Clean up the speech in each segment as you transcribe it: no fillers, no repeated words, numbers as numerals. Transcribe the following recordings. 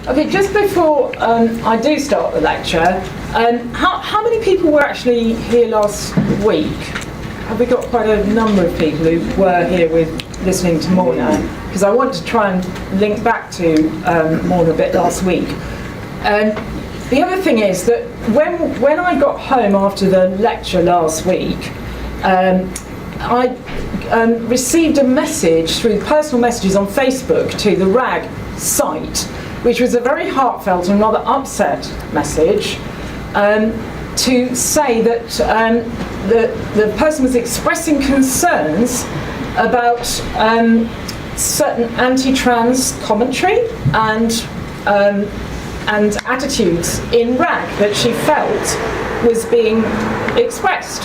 Okay, just before I do start the lecture, how many people were actually here last week? Have we got quite a number of people who were here listening to Morna? Because I want to try and link back to Morna a bit last week. The other thing is that when I got home after the lecture last week, I received a message through personal messages on Facebook to the RAG site, which was a very heartfelt and rather upset message, to say that the person was expressing concerns about certain anti-trans commentary and attitudes in RAG that she felt was being expressed.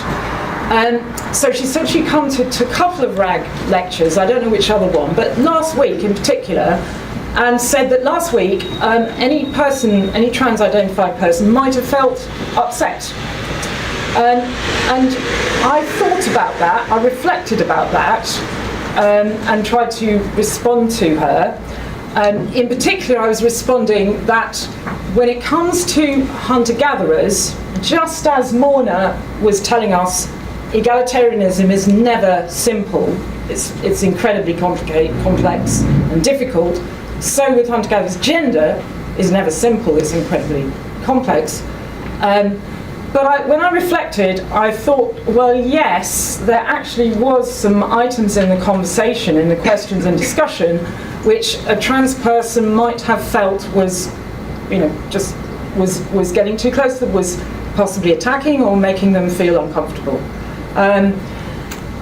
So she said she'd come to a couple of RAG lectures, I don't know which other one, but last week in particular, and said that last week any trans-identified person might have felt upset. And I thought about that, I reflected about that, and tried to respond to her. In particular, I was responding that when it comes to hunter-gatherers, just as Morna was telling us, egalitarianism is never simple. It's incredibly complex and difficult. So with hunter-gatherers, gender is never simple, it's incredibly complex. But when I reflected, I thought, well, yes, there actually was some items in the conversation, in the questions and discussion, which a trans person might have felt was, just was getting too close, that was possibly attacking or making them feel uncomfortable.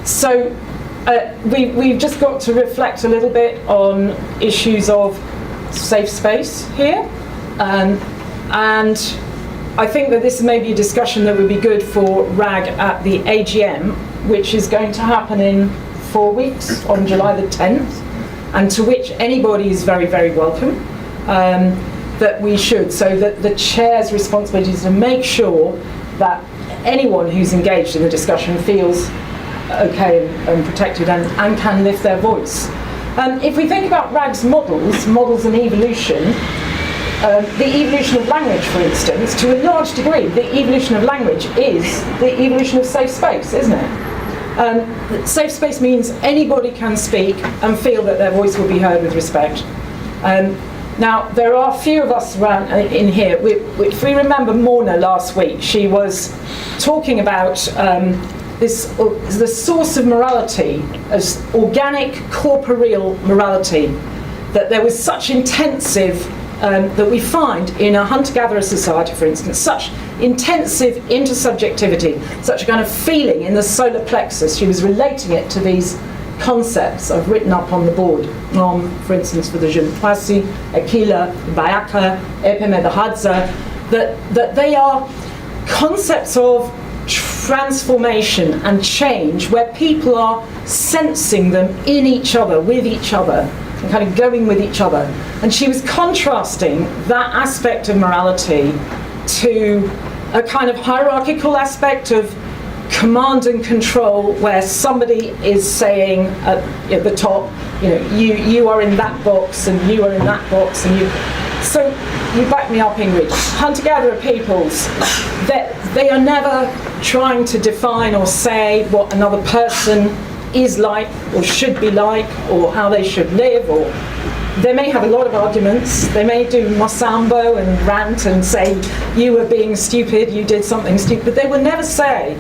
So we've just got to reflect a little bit on issues of safe space here, and I think that this may be a discussion that would be good for RAG at the AGM, which is going to happen in 4 weeks on July the 10th, and to which anybody is very, very welcome. That we should, so that the chair's responsibility is to make sure that anyone who's engaged in the discussion feels okay and protected and can lift their voice. If we think about RAG's models and evolution, the evolution of language, for instance, to a large degree, the evolution of language is the evolution of safe space, isn't it? Safe space means anybody can speak and feel that their voice will be heard with respect. Now, there are a few of us around in here. If we remember Morna last week, she was talking about the source of morality as organic, corporeal morality, that there was such intensive, that we find in a hunter-gatherer society, for instance, such intensive intersubjectivity, such a kind of feeling in the solar plexus. She was relating it to these concepts I've written up on the board, for instance, for the Jumkwasi, Akila, Bayaka, Epemedahadza, that they are concepts of transformation and change where people are sensing them in each other, with each other, and kind of going with each other. And she was contrasting that aspect of morality to a kind of hierarchical aspect of command and control, where somebody is saying at the top, you are in that box and you are in that box, and you. So you back me up, Ingrid. Hunter-gatherer peoples, they are never trying to define or say what another person is like or should be like or how they should live. Or they may have a lot of arguments. They may do Masambo and rant and say you were being stupid, you did something stupid. But they will never say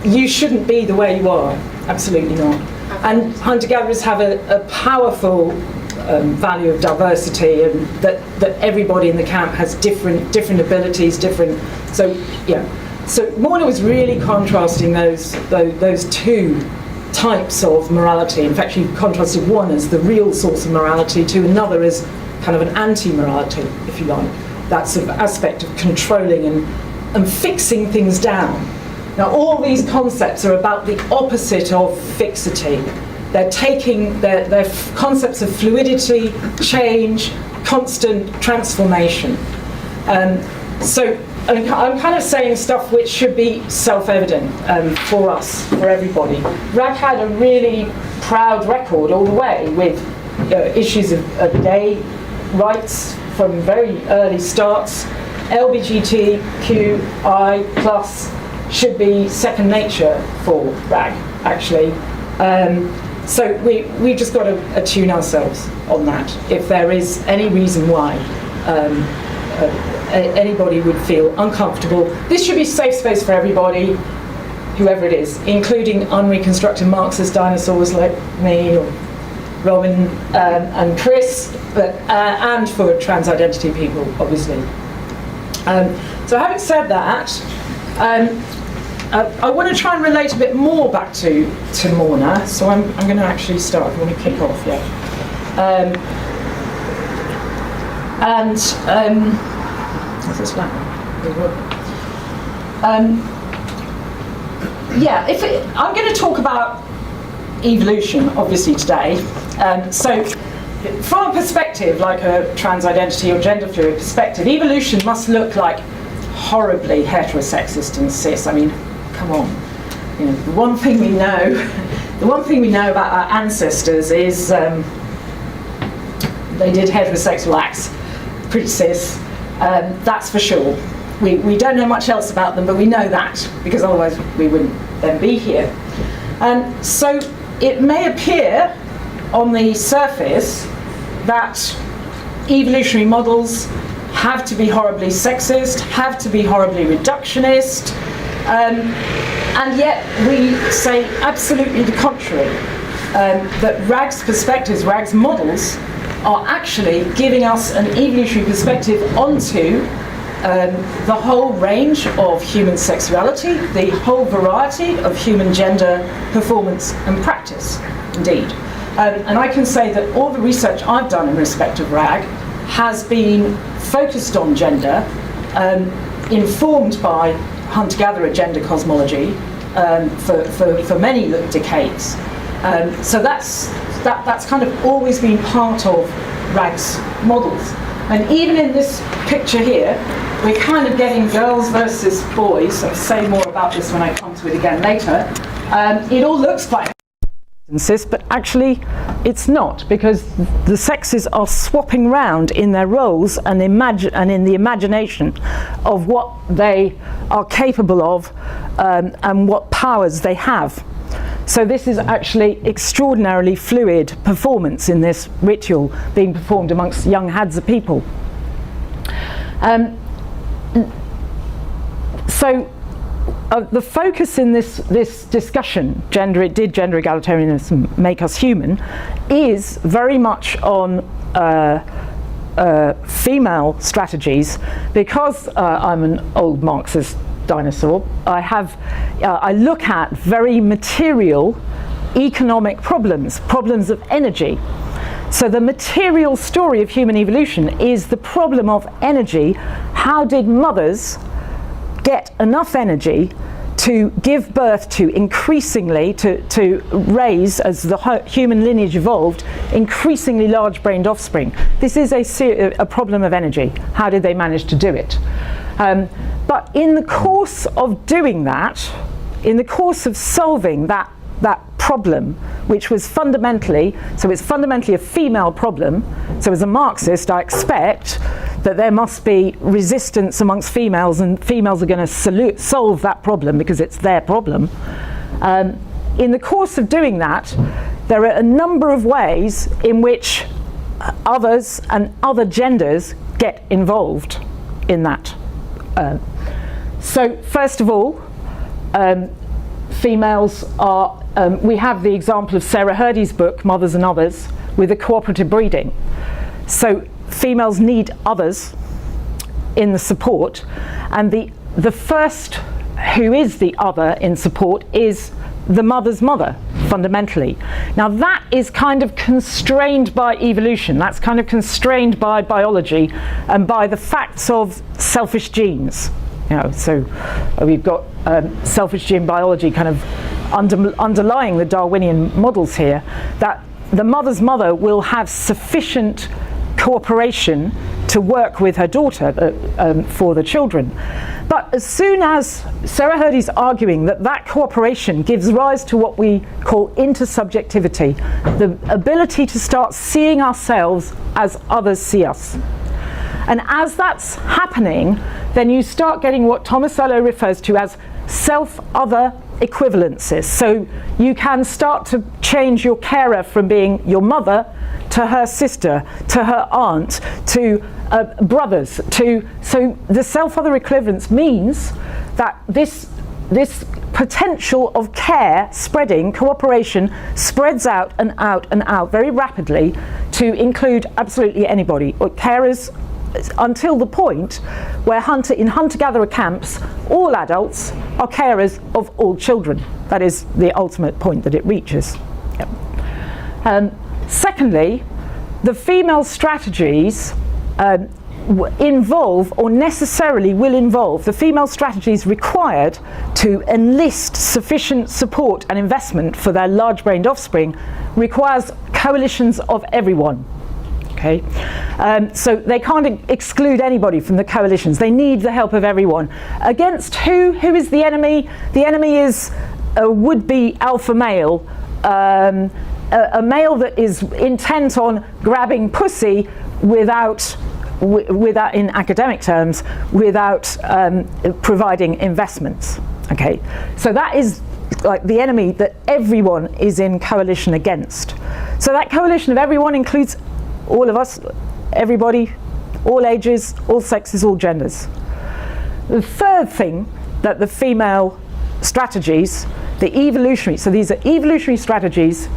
you shouldn't be the way you are. Absolutely not. And hunter-gatherers have a powerful value of diversity, and that everybody in the camp has different abilities, So Morna was really contrasting those two types of morality. In fact, she contrasted one as the real source of morality to another as kind of an anti-morality, if you like. That sort of aspect of controlling and fixing things down. Now, all these concepts are about the opposite of fixity. They're taking their concepts of fluidity, change, constant transformation. So I'm kind of saying stuff which should be self-evident for us, for everybody. RAG had a really proud record all the way with issues of gay rights, from very early starts, LGBTQI plus should be second nature for RAG, actually. So we've just got to attune ourselves on that. If there is any reason why anybody would feel uncomfortable, this should be safe space for everybody, whoever it is, including unreconstructed Marxist dinosaurs like me or Robin and Chris, and for trans identity people, obviously. So having said that, I want to try and relate a bit more back to Morna, so I'm going to actually start. I want to kick off, yeah. What's this one? Yeah, I'm going to talk about evolution, obviously, today. So, from a perspective, like a trans identity or gender fluid perspective, evolution must look like horribly heterosexist and cis. I mean, come on. You know, the one thing we know about our ancestors is they did heterosexual acts, pretty cis. That's for sure. We don't know much else about them, but we know that, because otherwise we wouldn't then be here. So it may appear on the surface that evolutionary models have to be horribly sexist, have to be horribly reductionist, and yet we say absolutely the contrary, that RAG's perspectives, RAG's models, are actually giving us an evolutionary perspective onto the whole range of human sexuality, the whole variety of human gender performance and practice, indeed. And I can say that all the research I've done in respect of RAG has been focused on gender, informed by hunter-gatherer gender cosmology for many decades. So that's kind of always been part of RAG's models. And even in this picture here, we're kind of getting girls versus boys. I'll say more about this when I come to it again later. It all looks quite cis, but actually it's not, because the sexes are swapping round in their roles and in the imagination of what they are capable of and what powers they have. So this is actually extraordinarily fluid performance in this ritual being performed amongst young Hadza people. The focus in this discussion, did gender egalitarianism make us human, is very much on female strategies. Because I'm an old Marxist dinosaur, I look at very material economic problems of energy. So the material story of human evolution is the problem of energy. How did mothers get enough energy to give birth to increasingly, to raise, as the human lineage evolved, increasingly large-brained offspring? This is a problem of energy. How did they manage to do it? But in the course of doing that, in the course of solving that problem, which was fundamentally a female problem. So as a Marxist, I expect that there must be resistance amongst females, and females are going to solve that problem because it's their problem. In the course of doing that, there are a number of ways in which others and other genders get involved in that. So first of all, females are, we have the example of Sarah Hurdy's book, Mothers and Others, with the cooperative breeding. So females need others in the support, and the first who is the other in support is the mother's mother, fundamentally. Now that is kind of constrained by evolution, that's kind of constrained by biology and by the facts of selfish genes. You know, so we've got selfish gene biology kind of underlying the Darwinian models here, that the mother's mother will have sufficient cooperation to work with her daughter for the children. But as soon as Sarah Hurdy's arguing that cooperation gives rise to what we call intersubjectivity, the ability to start seeing ourselves as others see us. And as that's happening, then you start getting what Tomasello refers to as self-other equivalences. So you can start to change your carer from being your mother to her sister, to her aunt, to brothers. So the self-other equivalence means that this potential of care spreading, cooperation, spreads out and out and out very rapidly to include absolutely anybody, or carers, until the point where in hunter-gatherer camps, all adults are carers of all children. That is the ultimate point that it reaches. Yep. Secondly, the female strategies involve, or necessarily will involve, the female strategies required to enlist sufficient support and investment for their large-brained offspring requires coalitions of everyone. Okay, so they can't exclude anybody from the coalitions. They need the help of everyone. Against who? Who is the enemy? The enemy is a would-be alpha male, a male that is intent on grabbing pussy without, in academic terms, without providing investments. Okay, so that is like the enemy that everyone is in coalition against. So that coalition of everyone includes all of us, everybody, all ages, all sexes, all genders. The third thing that the female strategies, the evolutionary, so these are evolutionary strategies,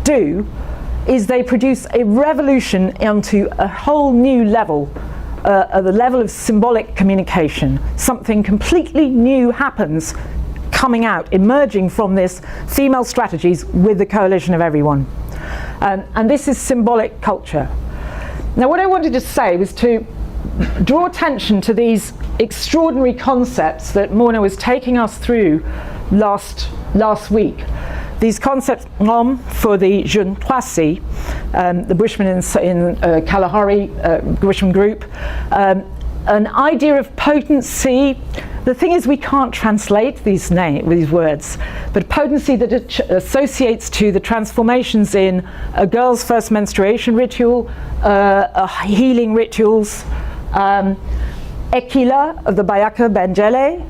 do is they produce a revolution onto a whole new level, at the level of symbolic communication. Something completely new happens coming out, emerging from this female strategies with the coalition of everyone. And this is symbolic culture. Now what I wanted to say was to draw attention to these extraordinary concepts that Mona was taking us through last week. These concepts, for the Jeune Poissy, the Bushmen in Kalahari Bushman group, an idea of potency. The thing is, we can't translate these words, but potency that associates to the transformations in a girl's first menstruation ritual, healing rituals, Ekila of the Bayaka Benjele,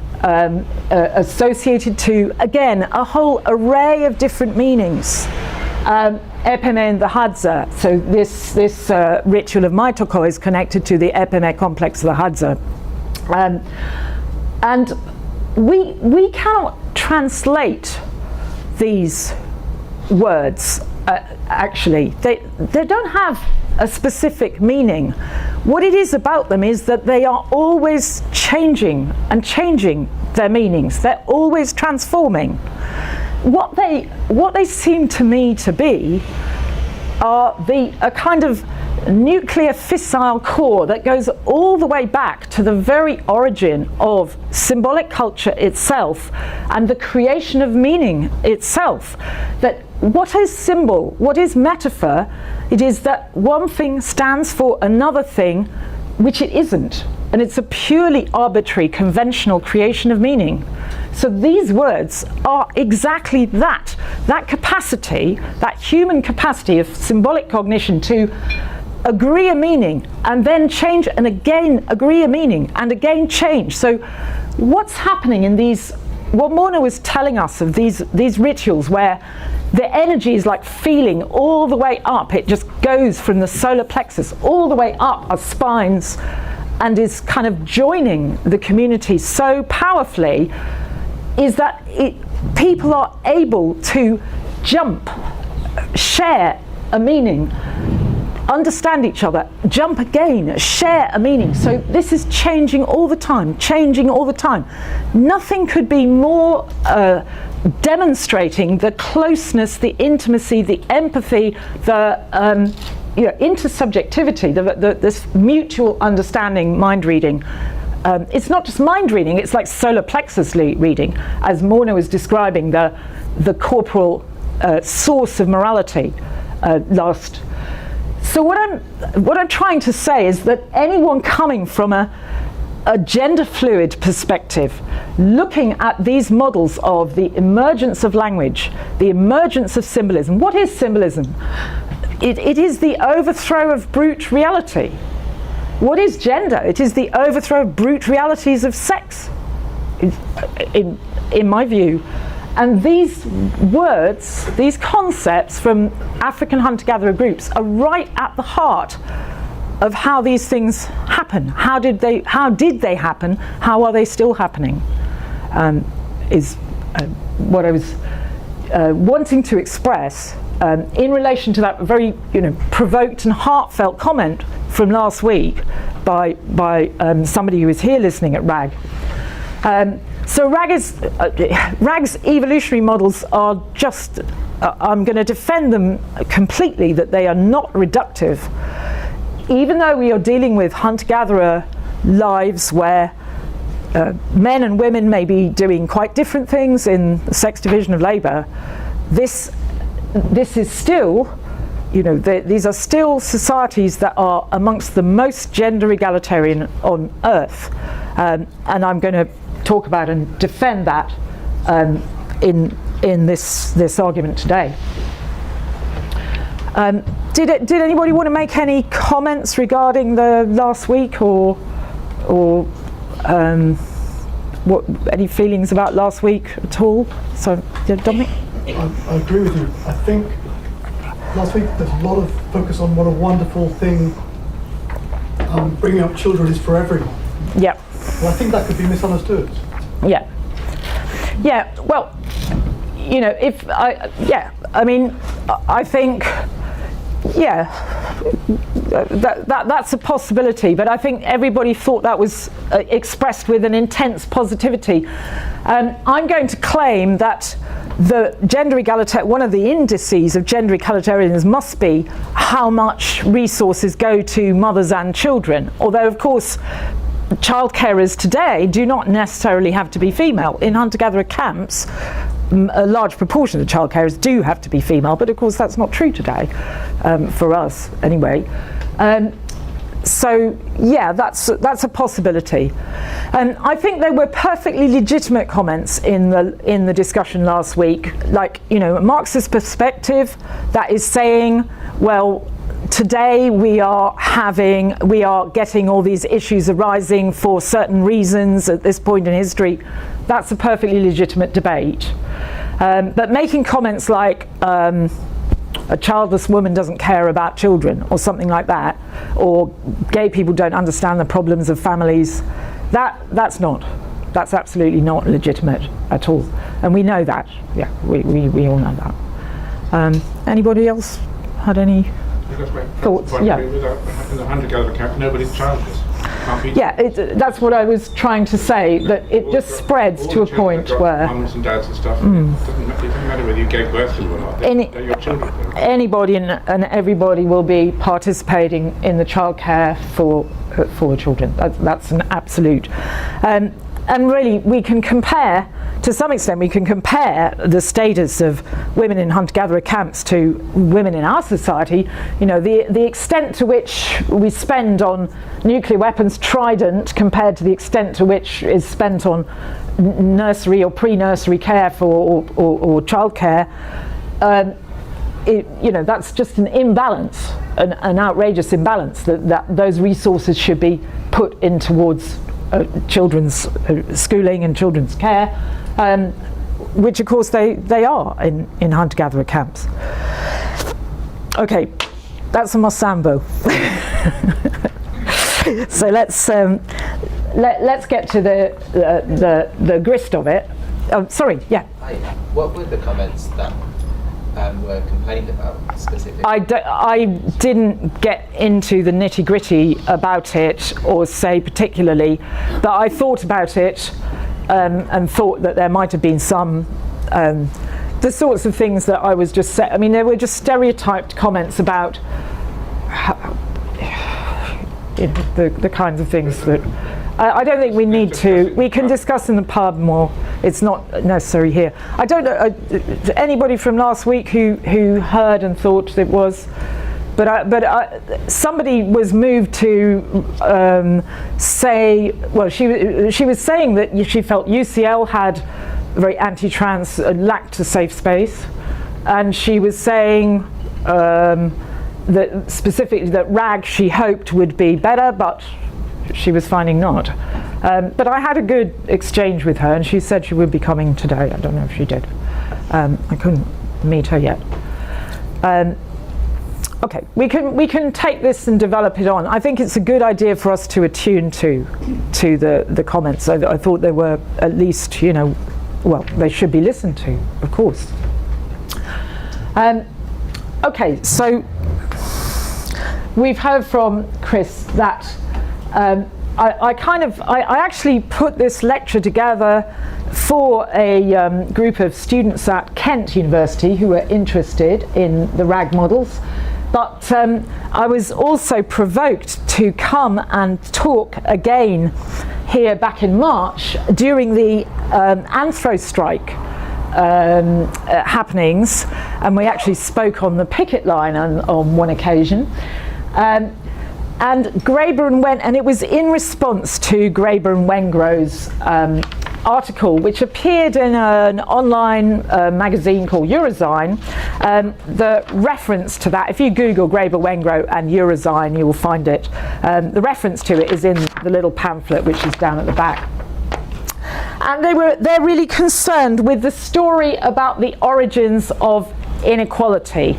associated to, again, a whole array of different meanings. Epeme in the Hadza, so this ritual of Maitoko is connected to the Epeme complex of the Hadza. And we cannot translate these words, actually. They don't have a specific meaning. What it is about them is that they are always changing and changing their meanings. They're always transforming. What they seem to me to be are a kind of nuclear fissile core that goes all the way back to the very origin of symbolic culture itself and the creation of meaning itself. That what is symbol, what is metaphor, it is that one thing stands for another thing which it isn't, and it's a purely arbitrary conventional creation of meaning. So these words are exactly that capacity, that human capacity of symbolic cognition to agree a meaning and then change, and again agree a meaning and again change. So what's happening in these, what Mona was telling us of these rituals where the energy is like feeling all the way up, it just goes from the solar plexus all the way up our spines and is kind of joining the community so powerfully, is that people are able to jump, share a meaning, understand each other, jump again, share a meaning. So this is changing all the time, changing all the time. Nothing could be more demonstrating the closeness, the intimacy, the empathy, the intersubjectivity, this mutual understanding, mind reading. It's not just mind reading, it's like solar plexus reading, as Mona was describing the corporal source of morality last. So what I'm trying to say is that anyone coming from a gender fluid perspective, looking at these models of the emergence of language, the emergence of symbolism. What is symbolism? It is the overthrow of brute reality. What is gender? It is the overthrow of brute realities of sex, in my view. And these words, these concepts from African hunter-gatherer groups are right at the heart of how these things happen. How did they happen? How are they still happening? Is what I was wanting to express in relation to that very, provoked and heartfelt comment from last week by somebody who was here listening at RAG. So RAG's evolutionary models are just, I'm going to defend them completely, that they are not reductive. Even though we are dealing with hunter-gatherer lives where men and women may be doing quite different things in the sex division of labour, this is still, these are still societies that are amongst the most gender egalitarian on earth. And I'm going to talk about and defend that in this argument today. Did anybody want to make any comments regarding the last week, or what, any feelings about last week at all? So, Dominic? I agree with you. I think last week there's a lot of focus on what a wonderful thing bringing up children is for everyone. Yeah. Well, I think that could be misunderstood. Yeah. Yeah. Well, I think, that's a possibility, but I think everybody thought that was expressed with an intense positivity. I'm going to claim that the gender egalitarian, one of the indices of gender egalitarianism must be how much resources go to mothers and children, although of course child carers today do not necessarily have to be female. In hunter-gatherer camps, a large proportion of the child carers do have to be female, but of course that's not true today, for us anyway. So yeah, that's a possibility. I think there were perfectly legitimate comments in the discussion last week, like, a Marxist perspective that is saying, well, today we are getting all these issues arising for certain reasons at this point in history. That's a perfectly legitimate debate. But making comments like a childless woman doesn't care about children, or something like that, or gay people don't understand the problems of families, that's absolutely not legitimate at all. And we know that. Yeah, we all know that. Anybody else had any thoughts? Yeah. In the hunter-gatherer camp, nobody's childless. Yeah, that's what I was trying to say, that it just spreads to a point where mums and dads and stuff. It doesn't matter whether you gave birth to them or not. They're your children. Anybody and everybody will be participating in the childcare for children. That's an absolute. And really, we can compare, to some extent, the status of women in hunter-gatherer camps to women in our society. The extent to which we spend on nuclear weapons, Trident, compared to the extent to which is spent on nursery or pre-nursery care or childcare. That's just an imbalance, an outrageous imbalance that those resources should be put in towards children's schooling and children's care, which of course they are in hunter-gatherer camps. Okay, that's a Mosambo. So let's get to the grist of it. Sorry, yeah. What were the comments that were complained about specifically? I didn't get into the nitty-gritty about it or say particularly, but I thought about it and thought that there might have been some the sorts of things that I was just saying. I mean, they were just stereotyped comments about the kinds of things that I don't think we need to. We can discuss in the pub more. It's not necessary here. I don't know anybody from last week who heard and thought it was, but somebody was moved to say. Well, she was saying that she felt UCL had very anti-trans, lacked a safe space, and she was saying that specifically that rag she hoped would be better, but she was finding not. But I had a good exchange with her, and she said she would be coming today. I don't know if she did. I couldn't meet her yet. Okay, we can take this and develop it on. I think it's a good idea for us to attune to the comments. I thought they were at least, well, they should be listened to, of course. Okay, so we've heard from Chris that I actually put this lecture together for a group of students at Kent University who were interested in the RAG models, but I was also provoked to come and talk again here back in March during the Anthro strike happenings, and we actually spoke on the picket line on one occasion. And Graeber and it was in response to Graeber and Wengrow's article, which appeared in an online magazine called Eurozyne. The reference to that, if you Google Graeber, Wengrow and Eurozyne, you will find it. The reference to it is in the little pamphlet, which is down at the back. And they're really concerned with the story about the origins of inequality.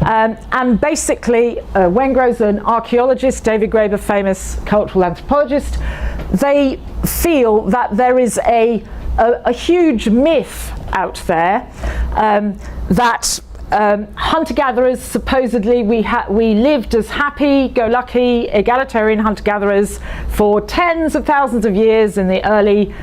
And basically, Wengrow's an archaeologist, David Graeber, famous cultural anthropologist. They feel that there is a huge myth out there that hunter-gatherers, supposedly we lived as happy-go-lucky egalitarian hunter-gatherers for tens of thousands of years in the early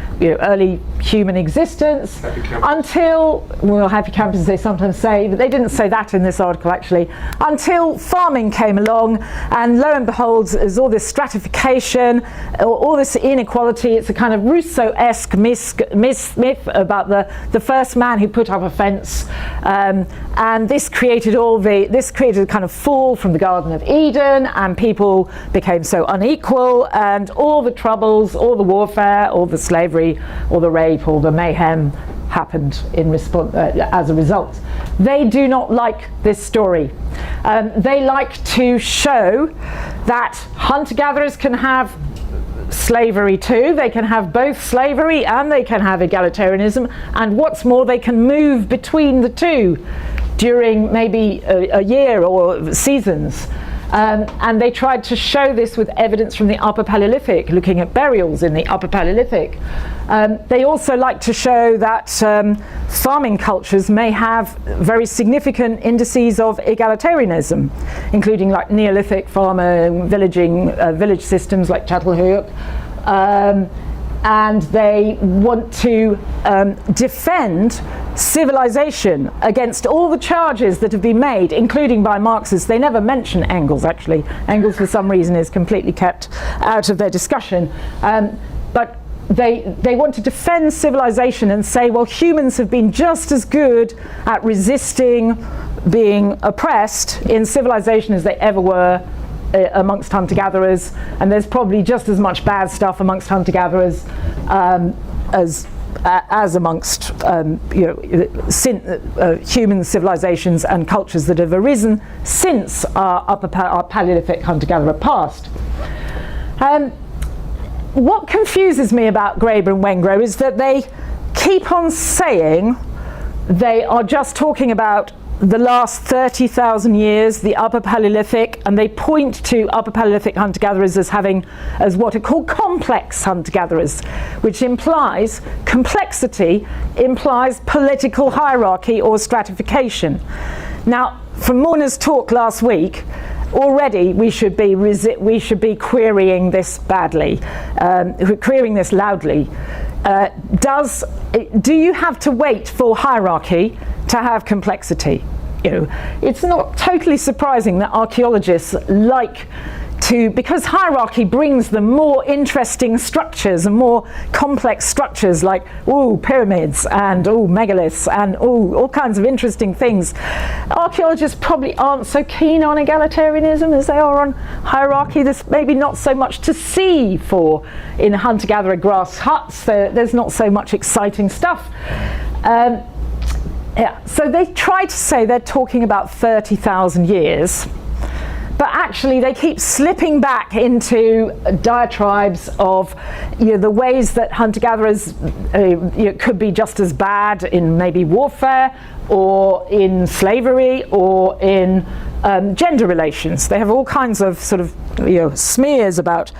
human existence, until, well, happy campers they sometimes say, but they didn't say that in this article actually, until farming came along, and lo and behold, there's all this stratification, all this inequality. It's a kind of Rousseau-esque myth about the first man who put up a fence, and this created a kind of fall from the Garden of Eden, and people became so unequal, and all the troubles, all the warfare, all the slavery, all the rape, all the mayhem happened in response as a result. They do not like this story. They like to show that hunter-gatherers can have slavery too. They can have both slavery and they can have egalitarianism, and what's more, they can move between the two during maybe a year or seasons. And they tried to show this with evidence from the Upper Paleolithic, looking at burials in the Upper Paleolithic. They also like to show that farming cultures may have very significant indices of egalitarianism, including like Neolithic farmer village systems like Çatalhöyük. And they want to defend civilization against all the charges that have been made, including by Marxists. They never mention Engels, actually. Engels, for some reason, is completely kept out of their discussion. But they want to defend civilization and say, well, humans have been just as good at resisting being oppressed in civilization as they ever were amongst hunter-gatherers, and there's probably just as much bad stuff amongst hunter-gatherers as amongst human civilizations and cultures that have arisen since our Paleolithic hunter-gatherer past. What confuses me about Graeber and Wengrow is that they keep on saying they are just talking about the last 30,000 years, the Upper Paleolithic, and they point to Upper Paleolithic hunter-gatherers as what are called complex hunter-gatherers, which implies complexity, implies political hierarchy or stratification. Now, from Morna's talk last week, already we should be querying this badly, querying this loudly. Do you have to wait for hierarchy to have complexity? It's not totally surprising that archaeologists like to, because hierarchy brings them more interesting structures and more complex structures like pyramids and megaliths and all kinds of interesting things. Archaeologists probably aren't so keen on egalitarianism as they are on hierarchy. There's maybe not so much to see for in hunter-gatherer grass huts. There's not so much exciting stuff. So they try to say they're talking about 30,000 years. but actually they keep slipping back into diatribes of the ways that hunter-gatherers could be just as bad in maybe warfare or in slavery or in gender relations. They have all kinds of sort of smears about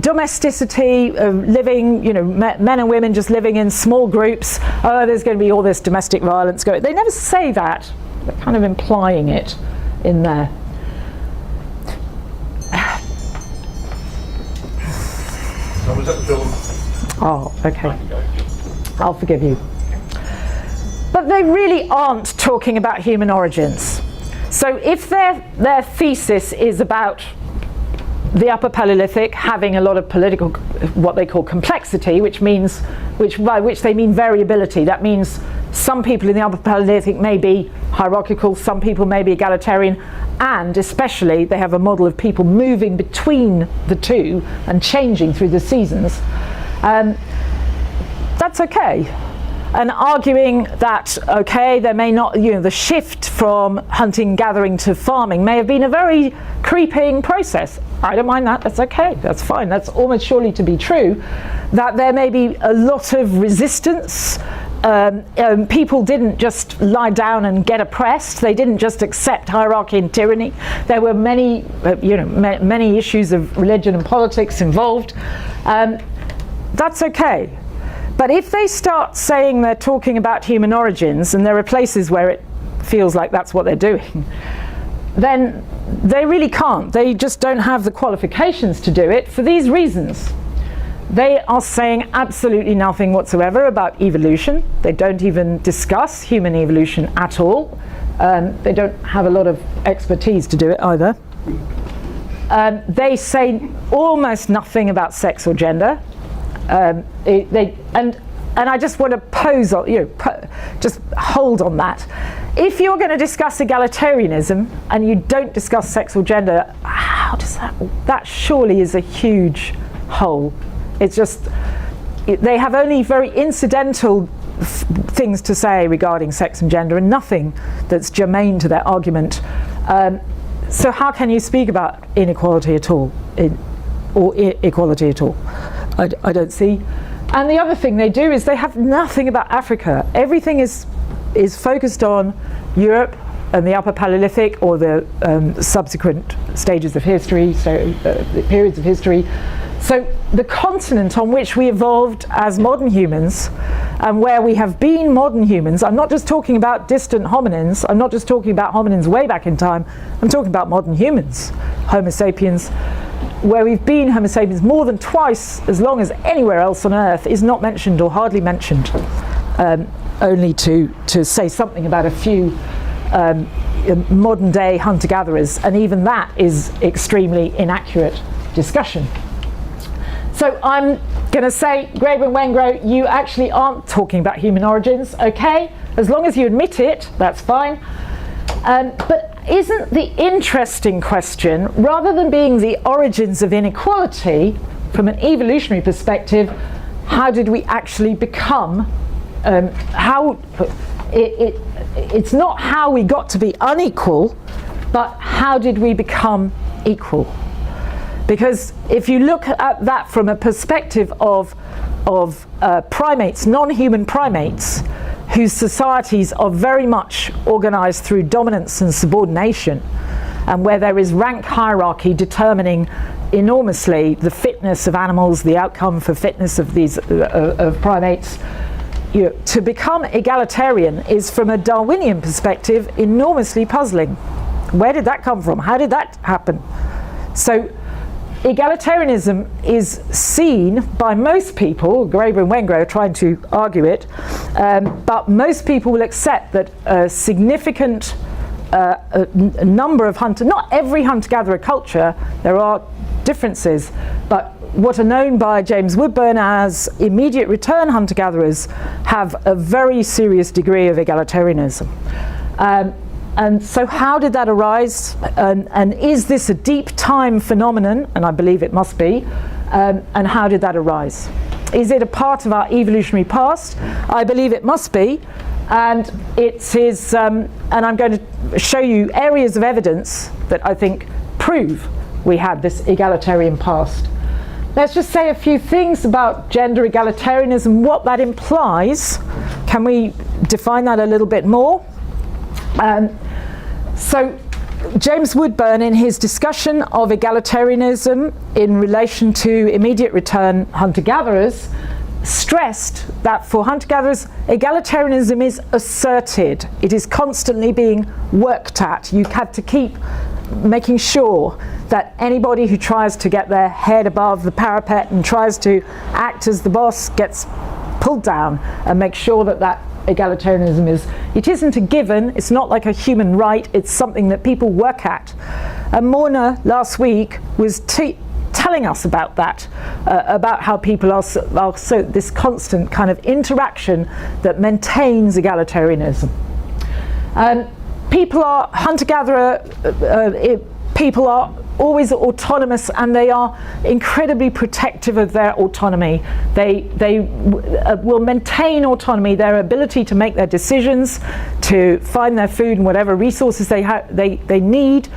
domesticity, living, men and women just living in small groups. Oh, there's going to be all this domestic violence going. They never say that. They're kind of implying it in there. So was that the film? Oh, okay. I'll forgive you. But they really aren't talking about human origins. So if their thesis is about the Upper Paleolithic having a lot of political, what they call complexity, by which they mean variability. That means some people in the Upper Paleolithic may be hierarchical, some people may be egalitarian, and especially they have a model of people moving between the two and changing through the seasons. That's okay. And arguing that, okay, there may not, the shift from hunting, gathering to farming may have been a very creeping process. I don't mind that, that's okay, that's fine, that's almost surely to be true. That there may be a lot of resistance. People didn't just lie down and get oppressed. They didn't just accept hierarchy and tyranny. There were many, many issues of religion and politics involved. That's okay. But if they start saying they're talking about human origins, and there are places where it feels like that's what they're doing, then they really can't. They just don't have the qualifications to do it for these reasons. They are saying absolutely nothing whatsoever about evolution. They don't even discuss human evolution at all. They don't have a lot of expertise to do it either. They say almost nothing about sex or gender. And I just want to pose on, just hold on that. If you're going to discuss egalitarianism and you don't discuss sex or gender, how does that surely is a huge hole. It's just, they have only very incidental things to say regarding sex and gender and nothing that's germane to their argument. So how can you speak about inequality at all, or equality at all? I don't see. And the other thing they do is they have nothing about Africa. Everything is focused on Europe and the Upper Paleolithic or the subsequent stages of history, the periods of history. So the continent on which we evolved as modern humans and where we have been modern humans, I'm not just talking about distant hominins, I'm not just talking about hominins way back in time, I'm talking about modern humans, Homo sapiens, where we've been Homo sapiens more than twice as long as anywhere else on Earth is not mentioned or hardly mentioned, only to say something about a few modern day hunter-gatherers, and even that is extremely inaccurate discussion. So I'm going to say, Graeber and Wengrow, you actually aren't talking about human origins, okay? As long as you admit it, that's fine. But isn't the interesting question, rather than being the origins of inequality, from an evolutionary perspective, how did we actually become, it's not how we got to be unequal, but how did we become equal? Because if you look at that from a perspective of primates, non-human primates, whose societies are very much organized through dominance and subordination, and where there is rank hierarchy determining enormously the fitness of animals, the outcome for fitness of these of primates, to become egalitarian is, from a Darwinian perspective, enormously puzzling. Where did that come from? How did that happen? So egalitarianism is seen by most people, Graeber and Wengrow are trying to argue it, but most people will accept that a significant number of not every hunter-gatherer culture, there are differences, but what are known by James Woodburn as immediate return hunter-gatherers have a very serious degree of egalitarianism. And so how did that arise? And is this a deep time phenomenon? And I believe it must be. And how did that arise? Is it a part of our evolutionary past? I believe it must be. And it is, and I'm going to show you areas of evidence that I think prove we had this egalitarian past. Let's just say a few things about gender egalitarianism, what that implies. Can we define that a little bit more? So James Woodburn, in his discussion of egalitarianism in relation to immediate return hunter-gatherers, stressed that for hunter-gatherers, egalitarianism is asserted. It is constantly being worked at. You have to keep making sure that anybody who tries to get their head above the parapet and tries to act as the boss gets pulled down, and make sure that that egalitarianism it isn't a given, it's not like a human right, it's something that people work at. And Mona last week was telling us about that, about how people are so this constant kind of interaction that maintains egalitarianism. People are hunter-gatherer, people are always autonomous, and they are incredibly protective of their autonomy. They will maintain autonomy, their ability to make their decisions, to find their food and whatever resources they need.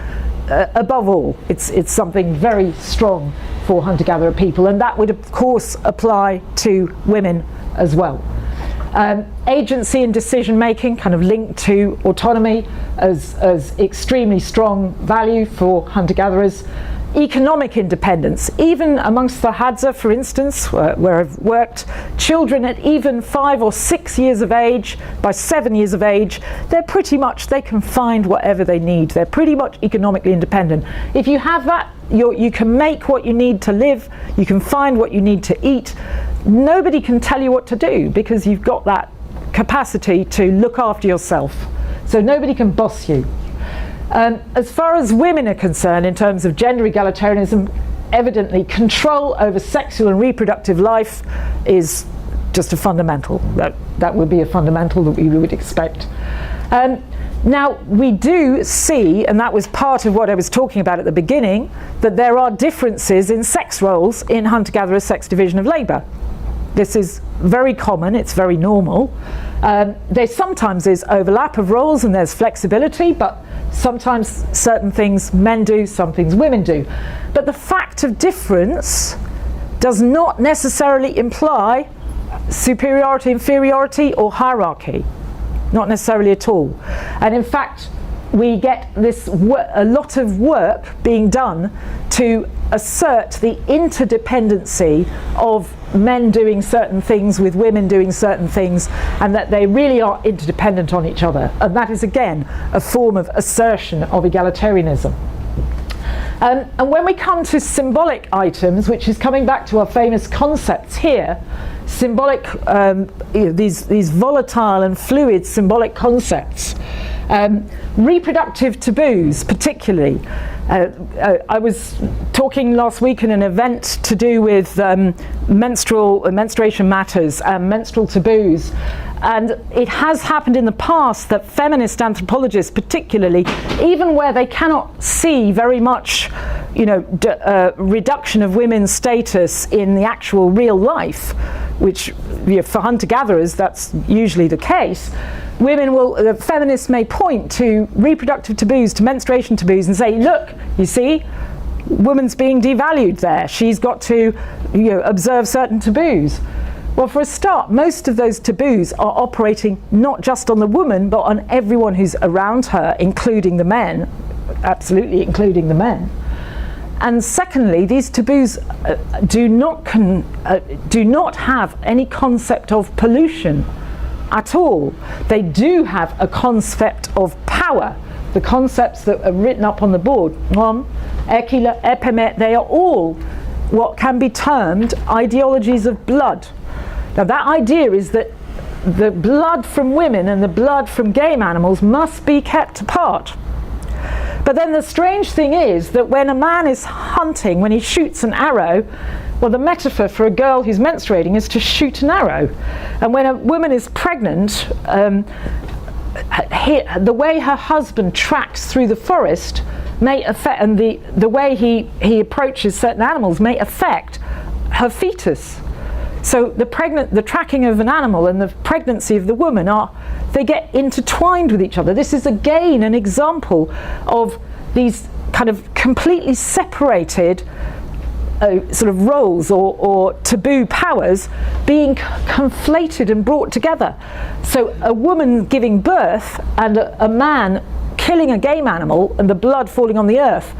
Above all, it's something very strong for hunter-gatherer people, and that would of course apply to women as well. Agency and decision making kind of linked to autonomy as extremely strong value for hunter-gatherers. Economic independence, even amongst the Hadza, for instance, where I've worked, children at even 5 or 6 years of age, by 7 years of age, they can find whatever they need. They're pretty much economically independent. If you have that, you can make what you need to live, you can find what you need to eat. Nobody can tell you what to do because you've got that capacity to look after yourself. So nobody can boss you. As far as women are concerned, in terms of gender egalitarianism, evidently control over sexual and reproductive life is just a fundamental. That would be a fundamental that we would expect. Now, we do see, and that was part of what I was talking about at the beginning, that there are differences in sex roles in hunter-gatherer sex division of labour. This is very common, it's very normal. There sometimes is overlap of roles and there's flexibility, but sometimes certain things men do, some things women do. But the fact of difference does not necessarily imply superiority, inferiority, or hierarchy. Not necessarily at all. And in fact, we get a lot of work being done to assert the interdependency of men doing certain things with women doing certain things, and that they really are interdependent on each other. And that is again a form of assertion of egalitarianism. And when we come to symbolic items, which is coming back to our famous concepts here, symbolic, these volatile and fluid symbolic concepts, reproductive taboos particularly. I was talking last week in an event to do with menstruation matters and menstrual taboos, and it has happened in the past that feminist anthropologists particularly, even where they cannot see very much reduction of women's status in the actual real life, which for hunter-gatherers that's usually the case, feminists may point to reproductive taboos, to menstruation taboos, and say, look, you see, woman's being devalued there. She's got to observe certain taboos. Well, for a start, most of those taboos are operating not just on the woman, but on everyone who's around her, including the men, absolutely including the men. And secondly, these taboos do not have any concept of pollution at all. They do have a concept of power. The concepts that are written up on the board, ekila, epimet, they are all what can be termed ideologies of blood. Now that idea is that the blood from women and the blood from game animals must be kept apart. But then the strange thing is that when a man is hunting, when he shoots an arrow, well, the metaphor for a girl who's menstruating is to shoot an arrow. And when a woman is pregnant, the way her husband tracks through the forest may affect, and the way he approaches certain animals may affect her fetus. So the tracking of an animal and the pregnancy of the woman are they get intertwined with each other. This is again an example of these kind of completely separated sort of roles or taboo powers being conflated and brought together. So a woman giving birth and a man killing a game animal and the blood falling on the earth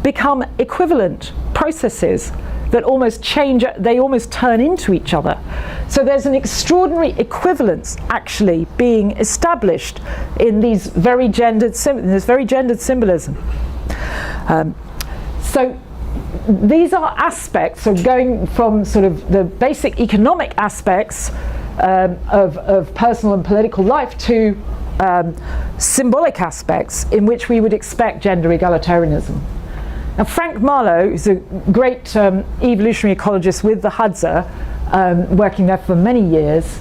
become equivalent processes that almost change, they almost turn into each other. So there's an extraordinary equivalence actually being established in these very gendered symbolism. So these are aspects of going from sort of the basic economic aspects of personal and political life to symbolic aspects in which we would expect gender egalitarianism. Now, Frank Marlowe, who's a great evolutionary ecologist with the Hadza, working there for many years,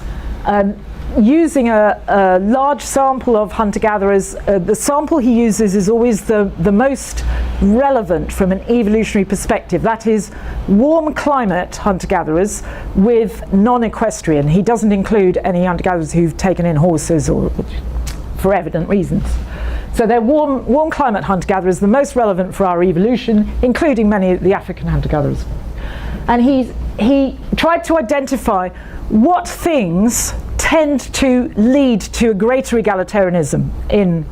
using a large sample of hunter-gatherers. The sample he uses is always the most relevant from an evolutionary perspective. That is warm climate hunter-gatherers with non-equestrian. He doesn't include any hunter-gatherers who've taken in horses or for evident reasons. So they're warm climate hunter-gatherers, the most relevant for our evolution, including many of the African hunter-gatherers. And he tried to identify what things tend to lead to a greater egalitarianism in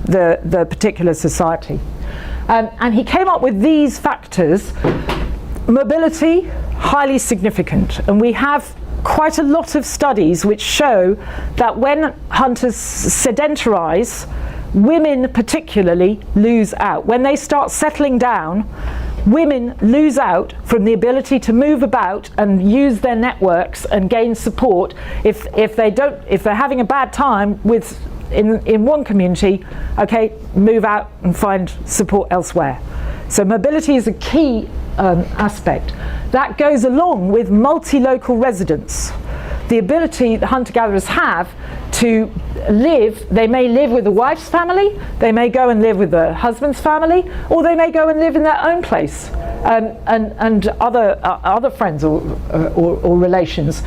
the particular society. And he came up with these factors. Mobility, highly significant. And we have quite a lot of studies which show that when hunters sedentarize, women particularly lose out. When they start settling down, women lose out from the ability to move about and use their networks and gain support if they're having a bad time in one community, okay, move out and find support elsewhere. So mobility is a key aspect. That goes along with multi-local residence. The ability the hunter-gatherers have to live, they may live with the wife's family, they may go and live with the husband's family, or they may go and live in their own place and other friends or relations.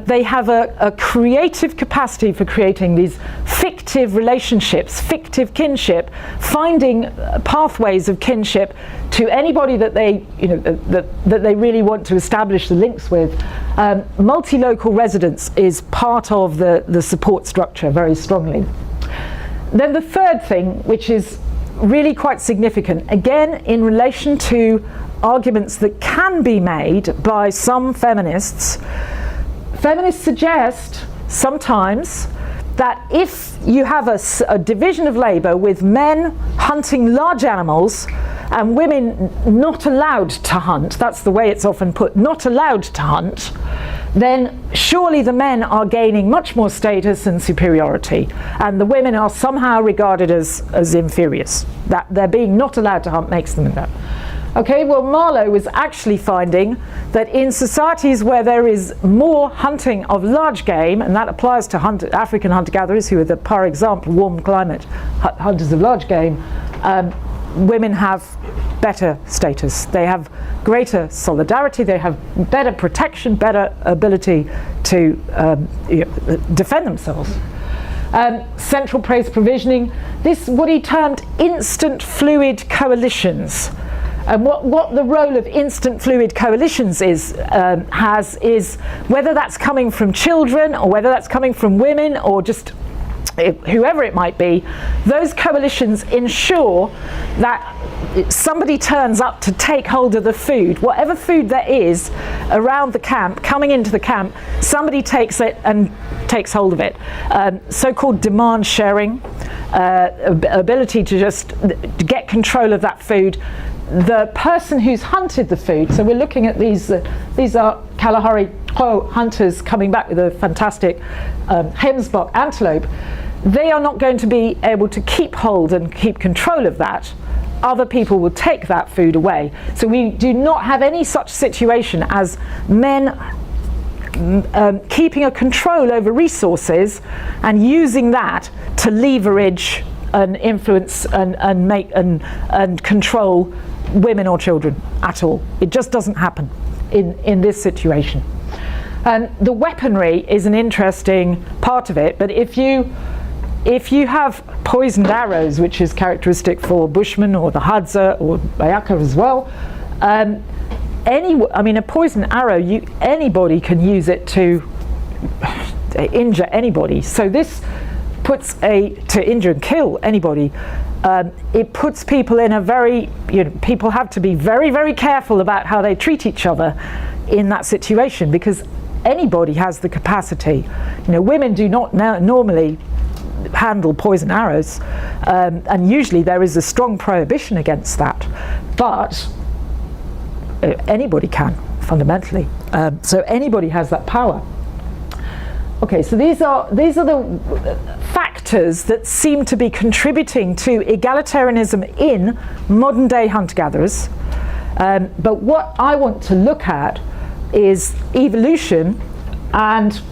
They have a creative capacity for creating these fictive relationships, fictive kinship, finding pathways of kinship to anybody that they, that they really want to establish the links with. Multi-local residence is part of the support structure very strongly. Then the third thing, which is really quite significant, again in relation to arguments that can be made by some feminists, feminists suggest sometimes that if you have a division of labour with men hunting large animals and women not allowed to hunt, that's the way it's often put, not allowed to hunt, then surely the men are gaining much more status and superiority, and the women are somehow regarded as inferiors. That they're being not allowed to hunt makes them that. Okay, well, Marlowe was actually finding that in societies where there is more hunting of large game, and that applies to African hunter-gatherers who are the par example warm climate hunters of large game, women have better status. They have greater solidarity, they have better protection, better ability to defend themselves. Central place provisioning, this what he termed instant fluid coalitions. And what the role of instant fluid coalitions is whether that's coming from children or whether that's coming from women or just whoever it might be, those coalitions ensure that somebody turns up to take hold of the food, whatever food there is around the camp, coming into the camp, somebody takes it and takes hold of it. So-called demand sharing, ability to just get control of that food. The person who's hunted the food, so we're looking at these are Kalahari hunters coming back with a fantastic Hemsbok antelope. They are not going to be able to keep hold and keep control of that. Other people will take that food away. So we do not have any such situation as men keeping a control over resources and using that to leverage and influence and control women or children at all. It just doesn't happen in this situation. The weaponry is an interesting part of it, but if you have poisoned arrows, which is characteristic for Bushmen or the Hadza or Bayaka as well, a poisoned arrow, anybody can use it to injure anybody. So this puts to injure and kill anybody. It puts people in a very, people have to be very, very careful about how they treat each other in that situation, because anybody has the capacity. Women do not normally handle poison arrows, and usually there is a strong prohibition against that, but anybody can, fundamentally. So anybody has that power. Okay, so these are the factors that seem to be contributing to egalitarianism in modern day hunter-gatherers. But what I want to look at is evolution, and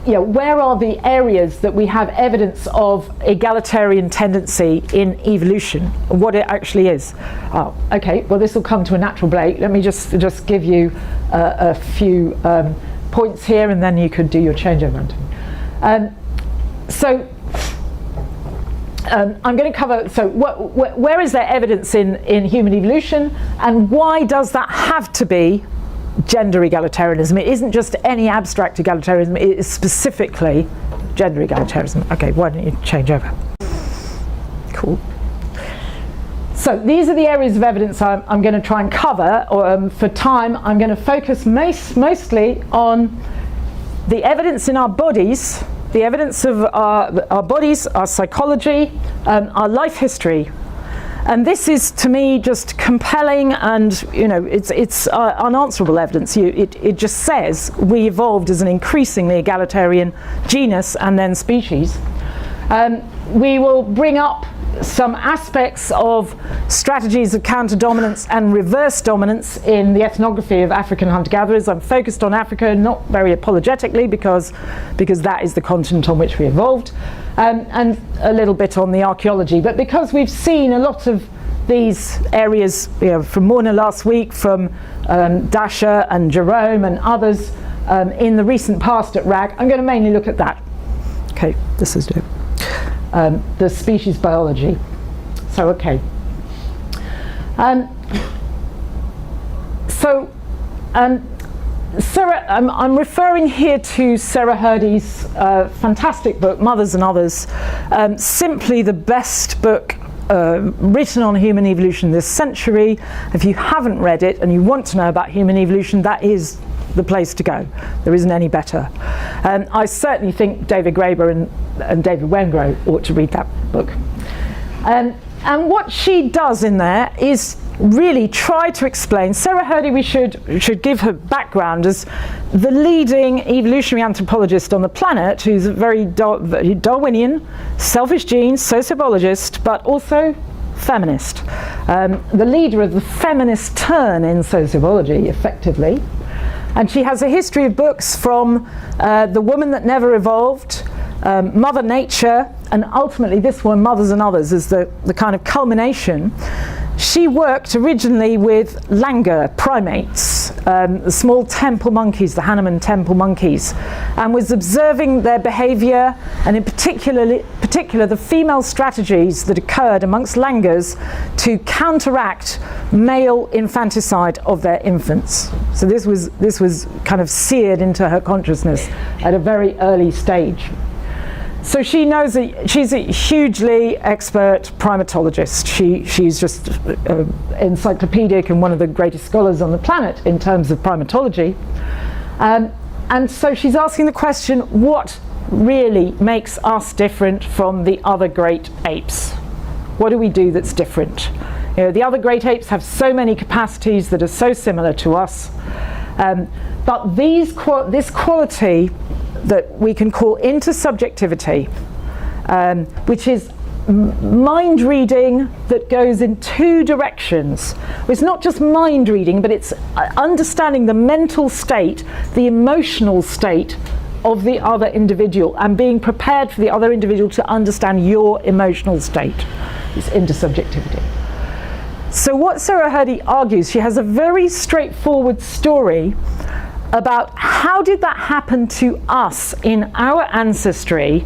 where are the areas that we have evidence of egalitarian tendency in evolution, what it actually is. Oh, okay, well this will come to a natural break. Let me just give you a few points here, and then you could do your changeover. I'm going to cover, where is there evidence in human evolution, and why does that have to be gender egalitarianism? It isn't just any abstract egalitarianism, it is specifically gender egalitarianism. Okay, why don't you change over? Cool. So these are the areas of evidence I'm going to try and cover. For time, I'm going to focus mostly on the evidence in our bodies, the evidence of our bodies, our psychology, our life history. And this is, to me, just compelling, and it's unanswerable evidence. It just says we evolved as an increasingly egalitarian genus and then species. We will bring up some aspects of strategies of counter-dominance and reverse dominance in the ethnography of African hunter-gatherers. I'm focused on Africa, not very apologetically, because that is the continent on which we evolved, and a little bit on the archaeology. But because we've seen a lot of these areas, from Morna last week, from Dasha and Jerome and others in the recent past at RAG, I'm going to mainly look at that. Okay, this is it. The species biology. So, okay. Sarah, I'm referring here to Sarah Hrdy's fantastic book, Mothers and Others, simply the best book written on human evolution this century. If you haven't read it and you want to know about human evolution, that is the place to go. There isn't any better. I certainly think David Graeber and David Wengrow ought to read that book. And what she does in there is really try to explain. Sarah Hrdy, we should give her background as the leading evolutionary anthropologist on the planet, who's a very Darwinian, selfish genes, sociobiologist, but also feminist. The leader of the feminist turn in sociobiology, effectively. And she has a history of books from The Woman That Never Evolved, Mother Nature, and ultimately this one, Mothers and Others, is the kind of culmination. She worked originally with langur primates, the small temple monkeys, the Hanuman temple monkeys, and was observing their behavior, and in particular the female strategies that occurred amongst langurs to counteract male infanticide of their infants. So this was kind of seared into her consciousness at a very early stage. So she knows that she's a hugely expert primatologist. She's just encyclopedic and one of the greatest scholars on the planet in terms of primatology. And so she's asking the question, what really makes us different from the other great apes? What do we do that's different? The other great apes have so many capacities that are so similar to us. But this quality that we can call intersubjectivity, which is mind reading that goes in two directions. It's not just mind reading, but it's understanding the mental state, the emotional state of the other individual, and being prepared for the other individual to understand your emotional state. It's intersubjectivity. So what Sarah Hrdy argues, she has a very straightforward story about how did that happen to us in our ancestry,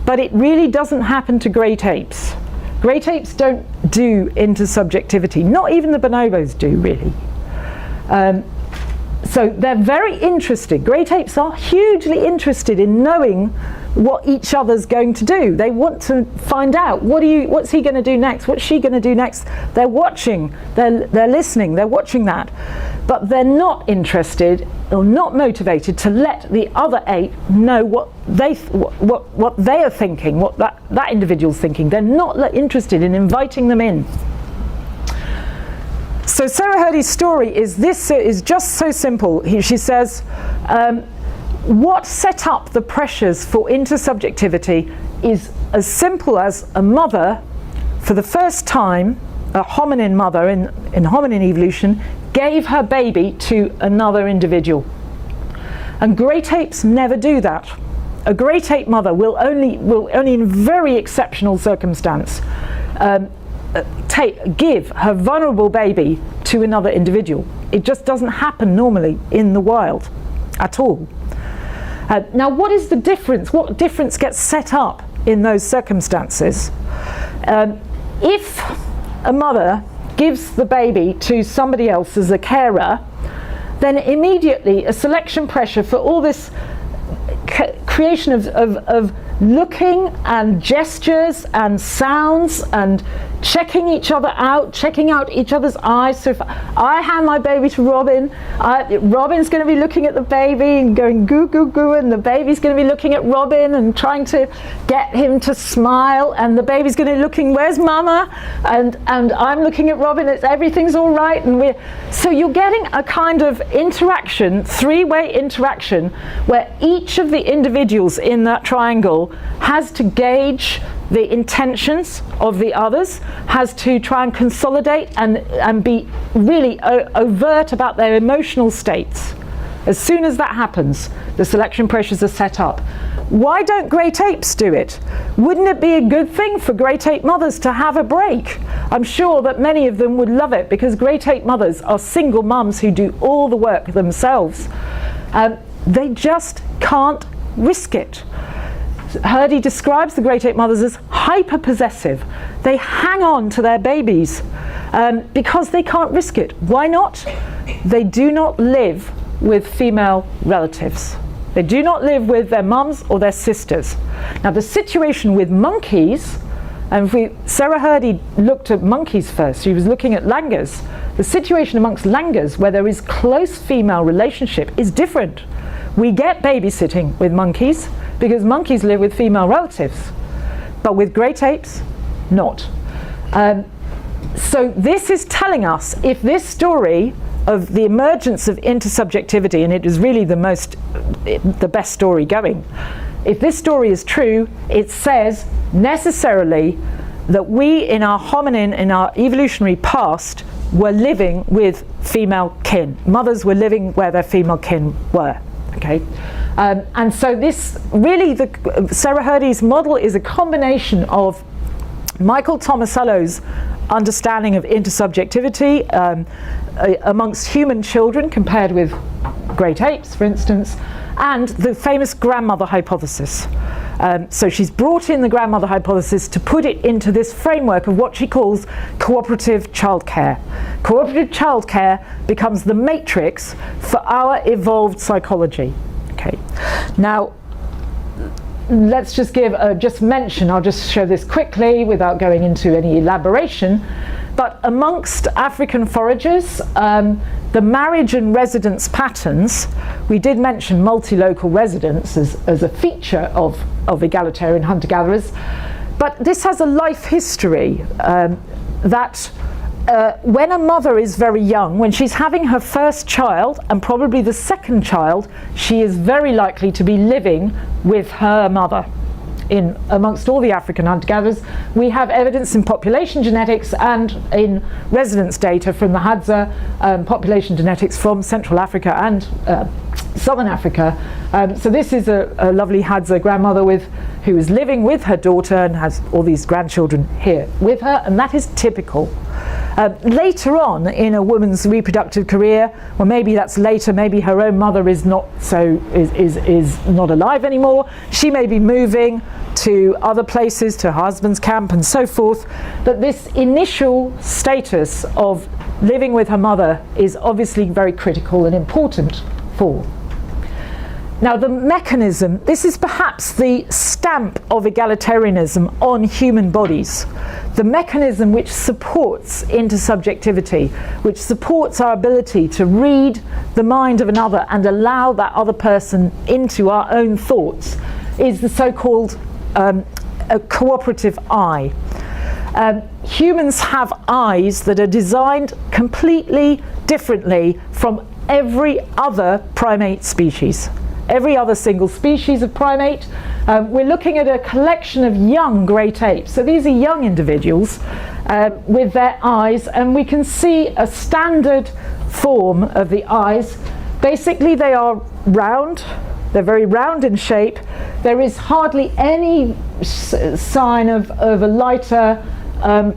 but it really doesn't happen to great apes. Great apes don't do intersubjectivity, not even the bonobos do, really. So they're very interested. Great apes are hugely interested in knowing what each other's going to do. They want to find out, what's he going to do next? What's she going to do next? They're watching, they're listening, they're watching that. But they're not interested or not motivated to let the other ape know what they are thinking, what that individual's thinking. They're not interested in inviting them in. So Sarah Hrdy's story is just so simple. She says, what set up the pressures for intersubjectivity is as simple as a mother, for the first time, a hominin mother in hominin evolution, gave her baby to another individual. And great apes never do that. A great ape mother will only in very exceptional circumstance give her vulnerable baby to another individual. It just doesn't happen normally in the wild at all. Now, what is the difference? What difference gets set up in those circumstances? If a mother gives the baby to somebody else as a carer, then immediately a selection pressure for all this creation of looking and gestures and sounds and checking each other out, checking out each other's eyes. So if I hand my baby to Robin, Robin's going to be looking at the baby and going goo goo goo, and the baby's going to be looking at Robin and trying to get him to smile, and the baby's going to be looking, where's mama? And I'm looking at Robin, everything's all right. And so you're getting a kind of interaction, three-way interaction, where each of the individuals in that triangle has to gauge the intentions of the others, has to try and consolidate and be really overt about their emotional states. As soon as that happens, the selection pressures are set up. Why don't great apes do it? Wouldn't it be a good thing for great ape mothers to have a break? I'm sure that many of them would love it, because great ape mothers are single mums who do all the work themselves. They just can't risk it. Hrdy describes the great ape mothers as hyper-possessive. They hang on to their babies because they can't risk it. Why not? They do not live with female relatives. They do not live with their mums or their sisters. Now, the situation with monkeys, and Sarah Hrdy looked at monkeys first. She was looking at langurs. The situation amongst langurs, where there is close female relationship, is different. We get babysitting with monkeys because monkeys live with female relatives, but with great apes, not. So this is telling us, if this story of the emergence of intersubjectivity, and it is really the best story going, if this story is true, it says necessarily that we in our hominin, in our evolutionary past, were living with female kin. Mothers were living where their female kin were. Okay, and so this really, Sarah Hrdy's model is a combination of Michael Tomasello's understanding of intersubjectivity amongst human children compared with great apes, for instance, and the famous grandmother hypothesis. So she's brought in the grandmother hypothesis to put it into this framework of what she calls cooperative childcare. Cooperative childcare becomes the matrix for our evolved psychology. Okay. Now, let's just mention, I'll just show this quickly without going into any elaboration, but amongst African foragers, the marriage and residence patterns, we did mention multi-local residence as a feature of egalitarian hunter-gatherers, but this has a life history that when a mother is very young, when she's having her first child and probably the second child, she is very likely to be living with her mother. Amongst all the African hunter-gatherers, we have evidence in population genetics and in residence data from the Hadza population genetics from Central Africa and Southern Africa. So this is a lovely Hadza grandmother who is living with her daughter and has all these grandchildren here with her, and that is typical. Later on in a woman's reproductive career, or maybe that's later, maybe her own mother is not alive anymore, she may be moving to other places, to her husband's camp and so forth, that this initial status of living with her mother is obviously very critical and important for. Now the mechanism, this is perhaps the stamp of egalitarianism on human bodies. The mechanism which supports intersubjectivity, which supports our ability to read the mind of another and allow that other person into our own thoughts, is the so-called a cooperative eye. Humans have eyes that are designed completely differently from every other primate species. Every other single species of primate. We're looking at a collection of young great apes. So these are young individuals with their eyes, and we can see a standard form of the eyes. Basically they are round, they're very round in shape. There is hardly any sign of a lighter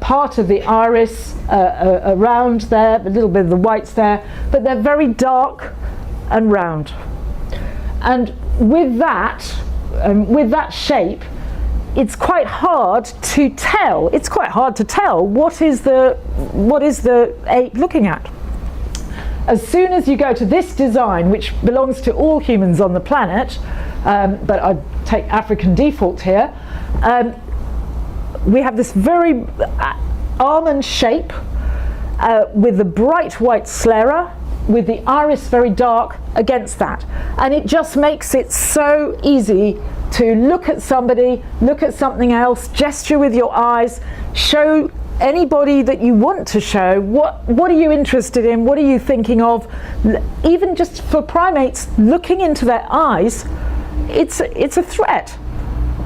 part of the iris around there, a little bit of the whites there, but they're very dark and round. And with that shape, it's quite hard to tell. It's quite hard to tell what is the ape looking at. As soon as you go to this design, which belongs to all humans on the planet, but I take African default here, we have this very almond shape with the bright white sclera, with the iris very dark against that, and it just makes it so easy to look at somebody, look at something else, gesture with your eyes, show anybody that you want to show what are you interested in, what are you thinking of. Even just for primates, looking into their eyes, it's a threat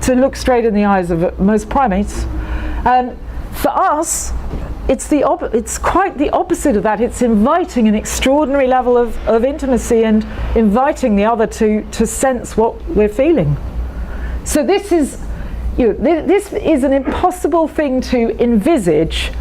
to look straight in the eyes of most primates. For us, it's quite the opposite of that. It's inviting an extraordinary level of intimacy and inviting the other to sense what we're feeling. So this is an impossible thing to envisage,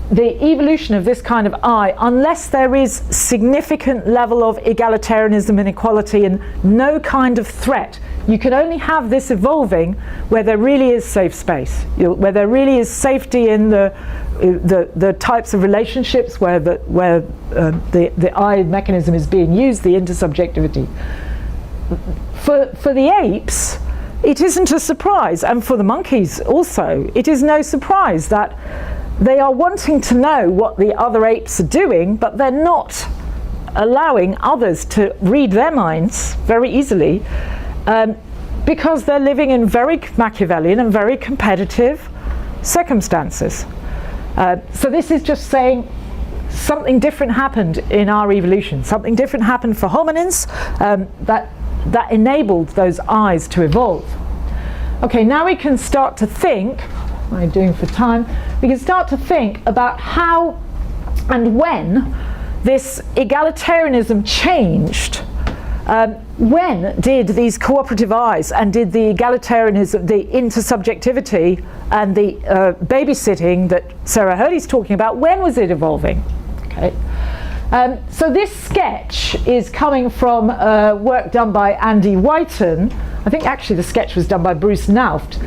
the evolution of this kind of eye, unless there is significant level of egalitarianism and equality and no kind of threat. You can only have this evolving where there really is safe space, where there really is safety in the types of relationships where the eye mechanism is being used, the intersubjectivity. For the apes, it isn't a surprise, and for the monkeys also, it is no surprise that they are wanting to know what the other apes are doing, but they're not allowing others to read their minds very easily, because they're living in very Machiavellian and very competitive circumstances. So this is just saying something different happened in our evolution. Something different happened for hominins that enabled those eyes to evolve. Okay, now we can start to think, what am I doing for time? We can start to think about how and when this egalitarianism changed. When did these cooperative eyes and did the egalitarianism, the intersubjectivity and the babysitting that Sarah Hurley's talking about, when was it evolving? Okay. So this sketch is coming from work done by Andy Whiten. I think actually the sketch was done by Bruce Nauft.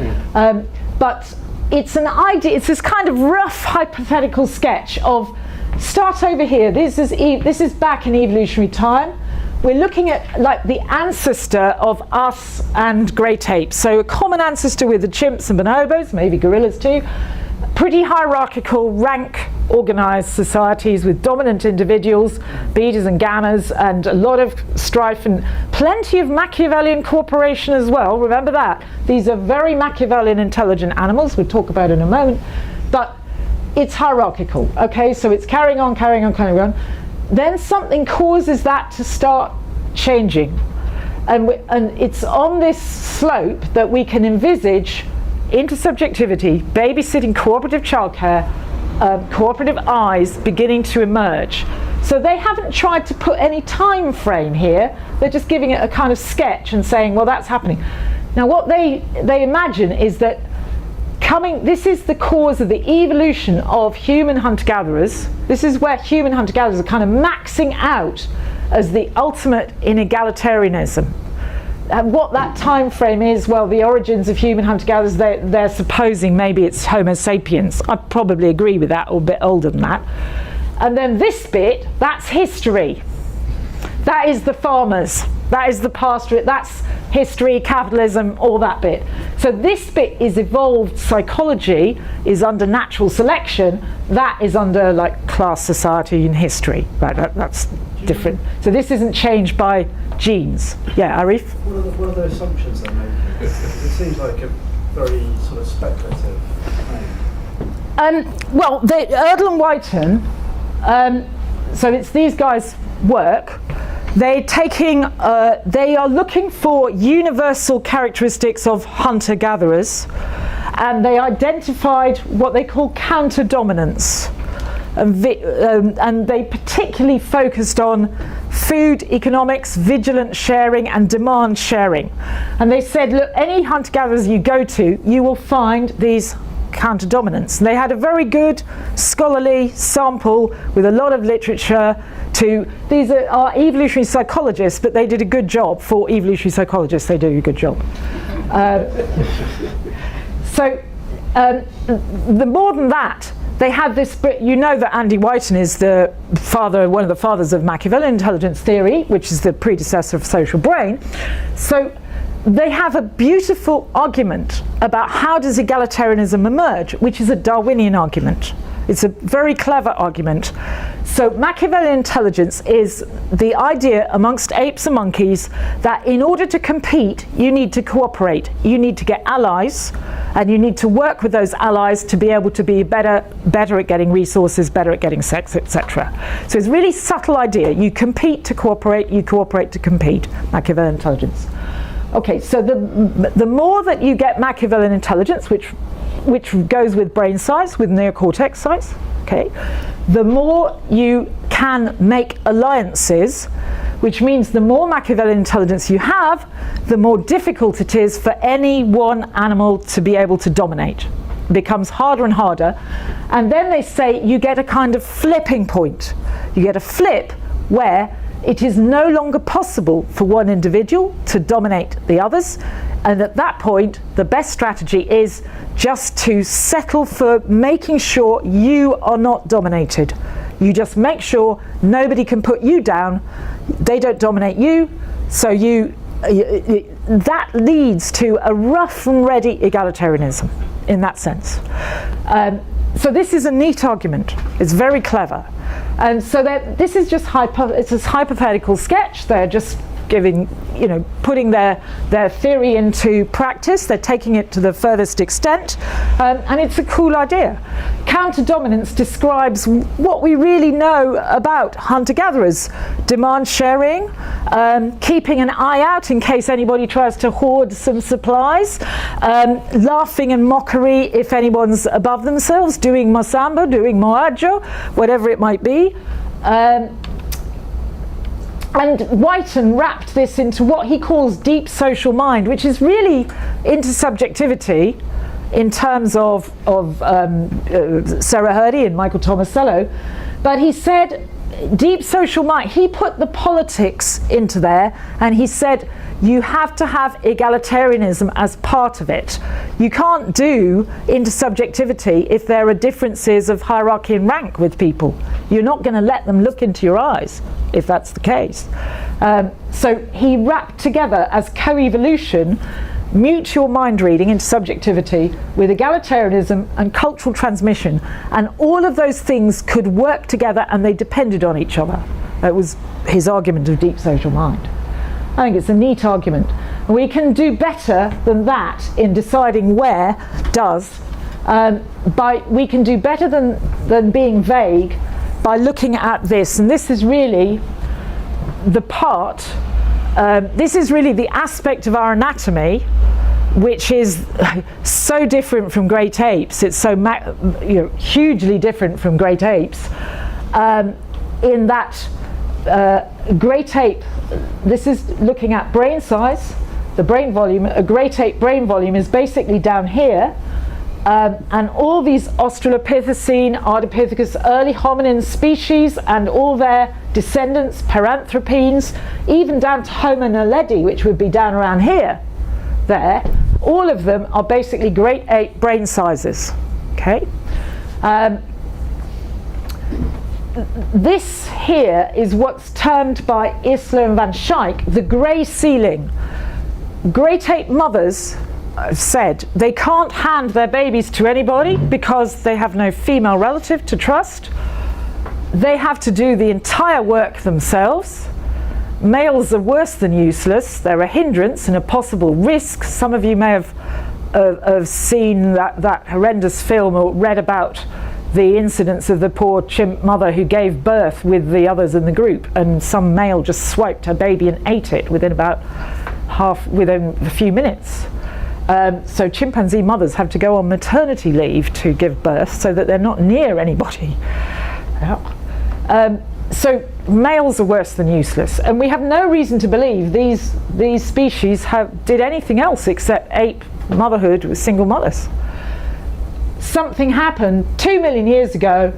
But it's an idea, it's this kind of rough hypothetical sketch of, start over here, this is back in evolutionary time. We're looking at like the ancestor of us and great apes. So a common ancestor with the chimps and bonobos, maybe gorillas too. Pretty hierarchical, rank organized societies with dominant individuals, betas and gammas, and a lot of strife and plenty of Machiavellian cooperation as well. Remember that. These are very Machiavellian intelligent animals, we'll talk about in a moment, but it's hierarchical. Okay, so it's carrying on. Then something causes that to start changing, and it's on this slope that we can envisage intersubjectivity, babysitting, cooperative childcare, cooperative eyes beginning to emerge. So they haven't tried to put any time frame here, they're just giving it a kind of sketch and saying, well, that's happening. Now what they imagine is that this is the cause of the evolution of human hunter-gatherers. This is where human hunter-gatherers are kind of maxing out as the ultimate in egalitarianism. And what that time frame is, well, the origins of human hunter-gatherers, they're supposing maybe it's Homo sapiens. I probably agree with that, or a bit older than that. And then this bit, that's history. That is the farmers. That is the pastorate. That's history, capitalism, all that bit. So this bit is evolved psychology, is under natural selection. That is under like class society and history. Right, that's different. So this isn't changed by genes. Yeah, Arif? What are the assumptions they're making? It seems like a very sort of speculative claim. Well, Erdl and Whiten, so it's these guys' work. They are looking for universal characteristics of hunter-gatherers, and they identified what they call counter-dominance. And they particularly focused on food economics, vigilant sharing, and demand sharing. And they said, look, any hunter-gatherers you go to, you will find these counter-dominance. And they had a very good scholarly sample with a lot of literature. These are evolutionary psychologists, but they did a good job. For evolutionary psychologists, they do a good job. The more than that, they had this, you know that Andy Whiten is one of the fathers of Machiavellian intelligence theory, which is the predecessor of social brain. So they have a beautiful argument about how does egalitarianism emerge, which is a Darwinian argument. It's a very clever argument. So Machiavellian intelligence is the idea amongst apes and monkeys that in order to compete, you need to cooperate. You need to get allies, and you need to work with those allies to be able to be better at getting resources, better at getting sex, etc. So it's a really subtle idea. You compete to cooperate, you cooperate to compete. Machiavellian intelligence. Okay, so the more that you get Machiavellian intelligence, which goes with brain size, with neocortex size, okay, the more you can make alliances, which means the more Machiavellian intelligence you have, the more difficult it is for any one animal to be able to dominate. It becomes harder and harder. And then they say you get a kind of flipping point. You get a flip where it is no longer possible for one individual to dominate the others, and at that point the best strategy is just to settle for making sure you are not dominated. You just make sure nobody can put you down, they don't dominate you, so that leads to a rough and ready egalitarianism in that sense. So this is a neat argument, it's very clever. And so this is just it's a hypothetical sketch. They're just putting their theory into practice. They're taking it to the furthest extent, and it's a cool idea. Counter-dominance describes what we really know about hunter-gatherers: demand sharing, keeping an eye out in case anybody tries to hoard some supplies, laughing and mockery if anyone's above themselves, doing mosambo, doing moajo, whatever it might be. And Whiten wrapped this into what he calls deep social mind, which is really intersubjectivity in terms of Sarah Hurdy and Michael Tomasello. But he said deep social mind, he put the politics into there, and he said you have to have egalitarianism as part of it. You can't do intersubjectivity if there are differences of hierarchy and rank with people. You're not going to let them look into your eyes if that's the case. So he wrapped together as co-evolution mutual mind reading into subjectivity with egalitarianism and cultural transmission, and all of those things could work together and they depended on each other. That was his argument of deep social mind. I think it's a neat argument. And we can do better than that in deciding where does. We can do better than being vague by looking at this. And this is really the part, this is really the aspect of our anatomy which is so different from great apes. It's so hugely different from great apes in that great ape, this is looking at brain size, the brain volume. A great ape brain volume is basically down here, And all these Australopithecine, Ardipithecus, early hominin species and all their descendants, Paranthropines, even down to Homo naledi, which would be down around here, there, all of them are basically great ape brain sizes. Okay? This here is what's termed by Isler and Van Schaik the grey ceiling. Great ape mothers said they can't hand their babies to anybody because they have no female relative to trust. They have to do the entire work themselves. Males are worse than useless. They're a hindrance and a possible risk. Some of you may have seen that horrendous film or read about the incidents of the poor chimp mother who gave birth with the others in the group, and some male just swiped her baby and ate it within a few minutes. So chimpanzee mothers have to go on maternity leave to give birth so that they're not near anybody. So males are worse than useless, and we have no reason to believe these species did anything else except ape motherhood with single mothers. Something happened 2 million years ago,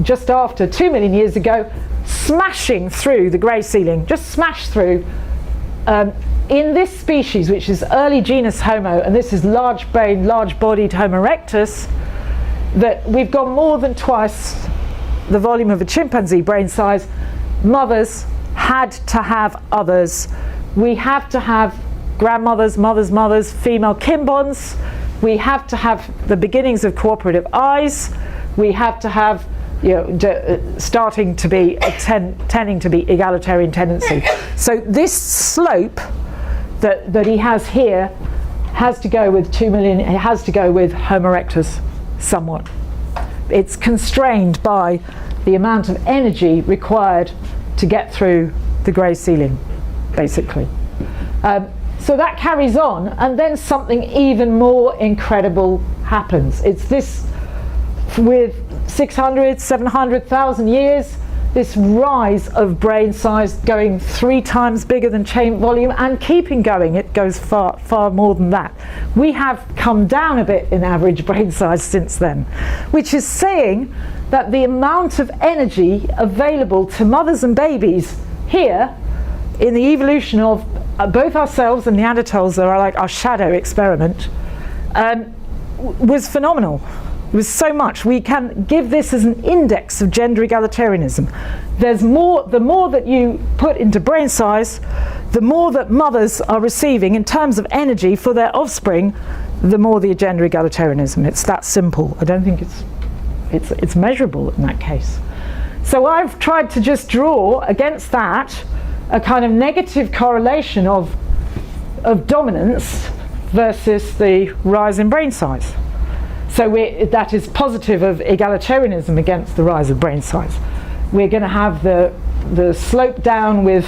just after 2 million years ago, smashing through the grey ceiling, just smashed through. In this species, which is early genus Homo, and this is large-brained, large-bodied Homo erectus, that we've got more than twice the volume of a chimpanzee brain size. Mothers had to have others. We have to have grandmothers, mothers, female kin bonds. We have to have the beginnings of cooperative eyes. We have to have, starting to be tending to be egalitarian tendency. So this slope that he has here has to go with 2 million. It has to go with Homo erectus somewhat. It's constrained by the amount of energy required to get through the grey ceiling, basically. So that carries on, and then something even more incredible happens. It's this, with 600, 700,000 years, this rise of brain size going 3 times bigger than chain volume and keeping going. It goes far, far more than that. We have come down a bit in average brain size since then, which is saying that the amount of energy available to mothers and babies here in the evolution of both ourselves and Neanderthals, that are like our shadow experiment, was phenomenal. It was so much. We can give this as an index of gender egalitarianism. There's more, the more that you put into brain size, the more that mothers are receiving in terms of energy for their offspring, the more the gender egalitarianism. It's that simple. I don't think it's measurable in that case. So I've tried to just draw against that a kind of negative correlation of dominance versus the rise in brain size. So that is positive of egalitarianism against the rise of brain size. We're going to have the slope down with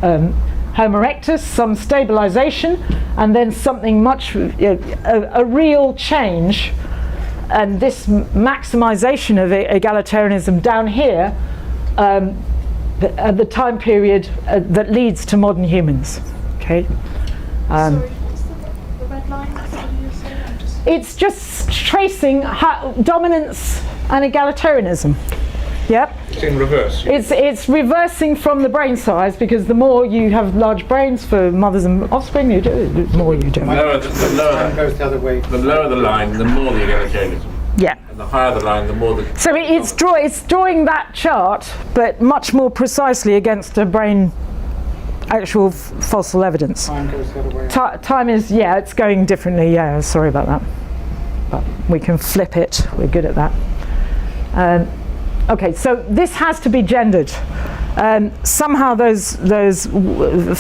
Homo erectus, some stabilization, and then something much, a real change, and this maximization of egalitarianism down here at the time period that leads to modern humans. Okay. Sorry, what's the red line? What did you say? It's just tracing dominance and egalitarianism. Yep. It's in reverse. It's reversing from the brain size, because the more you have large brains for mothers and offspring, you do, the more you do. The lower goes the other way. The lower the line, the more the egalitarianism. Yeah. And the higher the line, the more the... So it's drawing that chart, but much more precisely against a brain actual fossil evidence. Time goes the other way. Time is, yeah, it's going differently. Yeah, sorry about that. But we can flip it. We're good at that. Okay, so this has to be gendered. Somehow those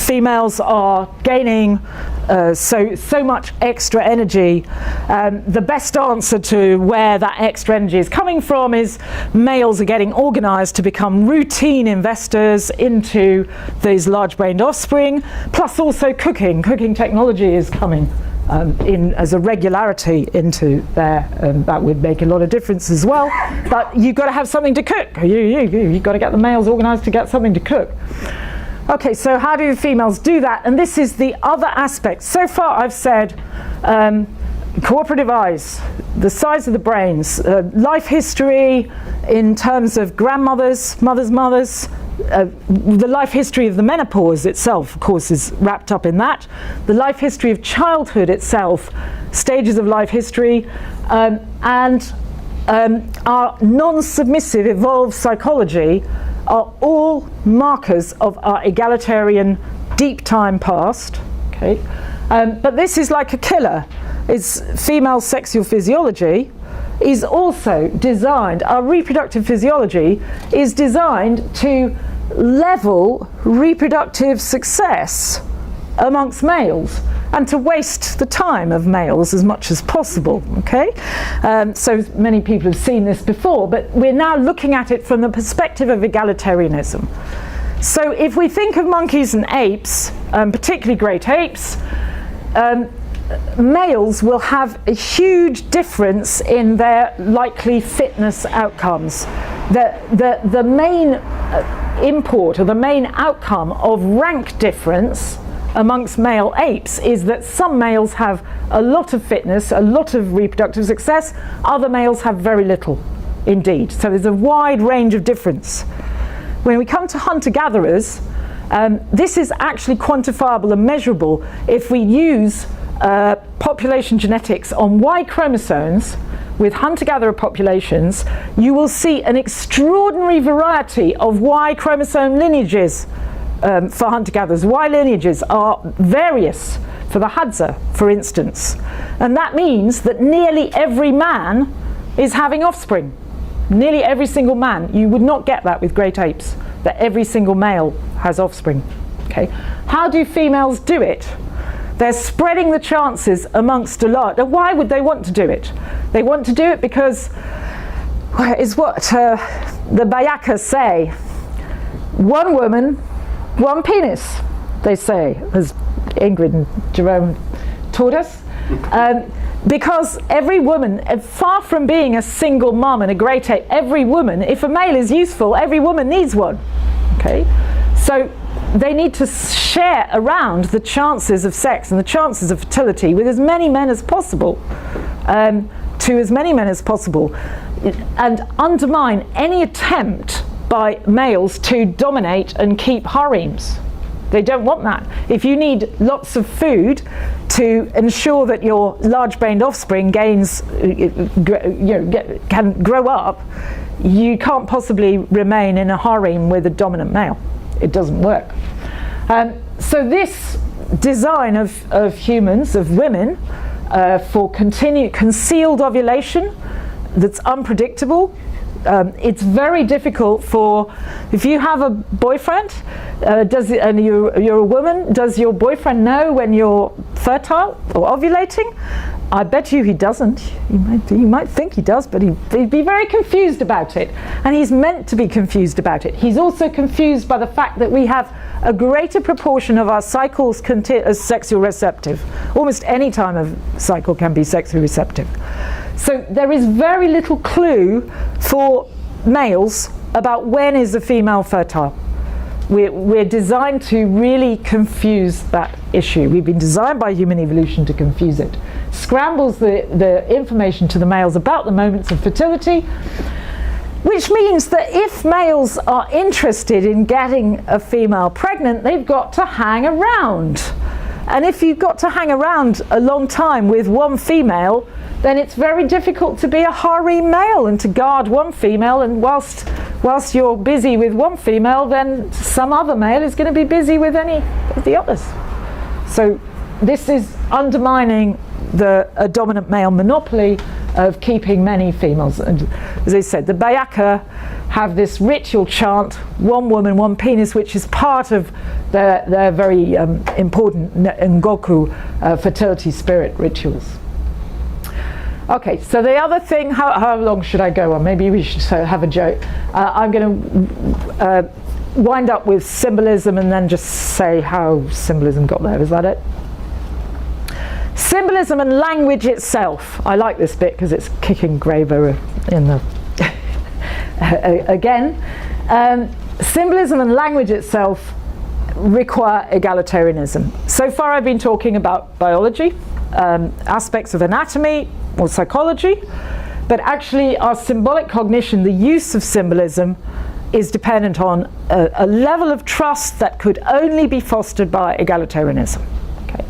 females are gaining so much extra energy. The best answer to where that extra energy is coming from is males are getting organized to become routine investors into these large-brained offspring, plus also cooking. Cooking technology is coming in as a regularity into there, and that would make a lot of difference as well. But you've got to have something to cook. You've got to get the males organized to get something to cook. Okay, so how do the females do that? And this is the other aspect. So far I've said cooperative eyes, the size of the brains, life history in terms of grandmothers, mothers, the life history of the menopause itself, of course, is wrapped up in that. The life history of childhood itself, stages of life history, and our non-submissive evolved psychology are all markers of our egalitarian deep time past. Okay, but this is like a killer. It's female sexual physiology is also designed, our reproductive physiology is designed to level reproductive success amongst males and to waste the time of males as much as possible, okay? So many people have seen this before, but we're now looking at it from the perspective of egalitarianism. So if we think of monkeys and apes, particularly great apes, males will have a huge difference in their likely fitness outcomes. The main import or the main outcome of rank difference amongst male apes is that some males have a lot of fitness, a lot of reproductive success, other males have very little indeed. So there's a wide range of difference. When we come to hunter-gatherers, this is actually quantifiable and measurable if we use population genetics on Y chromosomes with hunter-gatherer populations. You will see an extraordinary variety of Y chromosome lineages for hunter-gatherers. Y lineages are various for the Hadza, for instance, and that means that nearly every man is having offspring. Nearly every single man. You would not get that with great apes, that every single male has offspring. Okay, how do females do it? They're spreading the chances amongst a lot. Now, why would they want to do it? They want to do it because, is what the Bayakas say, one woman, one penis, they say, as Ingrid and Jerome taught us. Because every woman, far from being a single mum and a great ape, every woman, if a male is useful, every woman needs one. Okay, so they need to share around the chances of sex and the chances of fertility with as many men as possible, to as many men as possible, and undermine any attempt by males to dominate and keep harems. They don't want that. If you need lots of food to ensure that your large-brained offspring gains, can grow up, you can't possibly remain in a harem with a dominant male. It doesn't work. So this design of humans, of women, for concealed ovulation that's unpredictable, it's very difficult for, if you have a boyfriend, and you're a woman, does your boyfriend know when you're fertile or ovulating? I bet you he doesn't. You might think he does, but he'd be very confused about it. And he's meant to be confused about it. He's also confused by the fact that we have a greater proportion of our cycles as sexual receptive. Almost any time of cycle can be sexually receptive. So there is very little clue for males about when is a female fertile. We're designed to really confuse that issue. We've been designed by human evolution to confuse it. Scrambles the information to the males about the moments of fertility, which means that if males are interested in getting a female pregnant, they've got to hang around. And if you've got to hang around a long time with one female, then it's very difficult to be a harem male and to guard one female, and whilst you're busy with one female, then some other male is going to be busy with any of the others. So this is undermining a dominant male monopoly of keeping many females. And as I said, the Bayaka have this ritual chant, one woman, one penis, which is part of their very important Ngoku fertility spirit rituals. Okay, so the other thing, how long should I go on? Maybe we should have a joke. I'm going to wind up with symbolism and then just say how symbolism got there. Is that it? Symbolism and language itself. I like this bit because it's kicking Graeber in the again. Symbolism and language itself require egalitarianism. So far I've been talking about biology, aspects of anatomy or psychology, but actually our symbolic cognition, the use of symbolism, is dependent on a level of trust that could only be fostered by egalitarianism. Okay.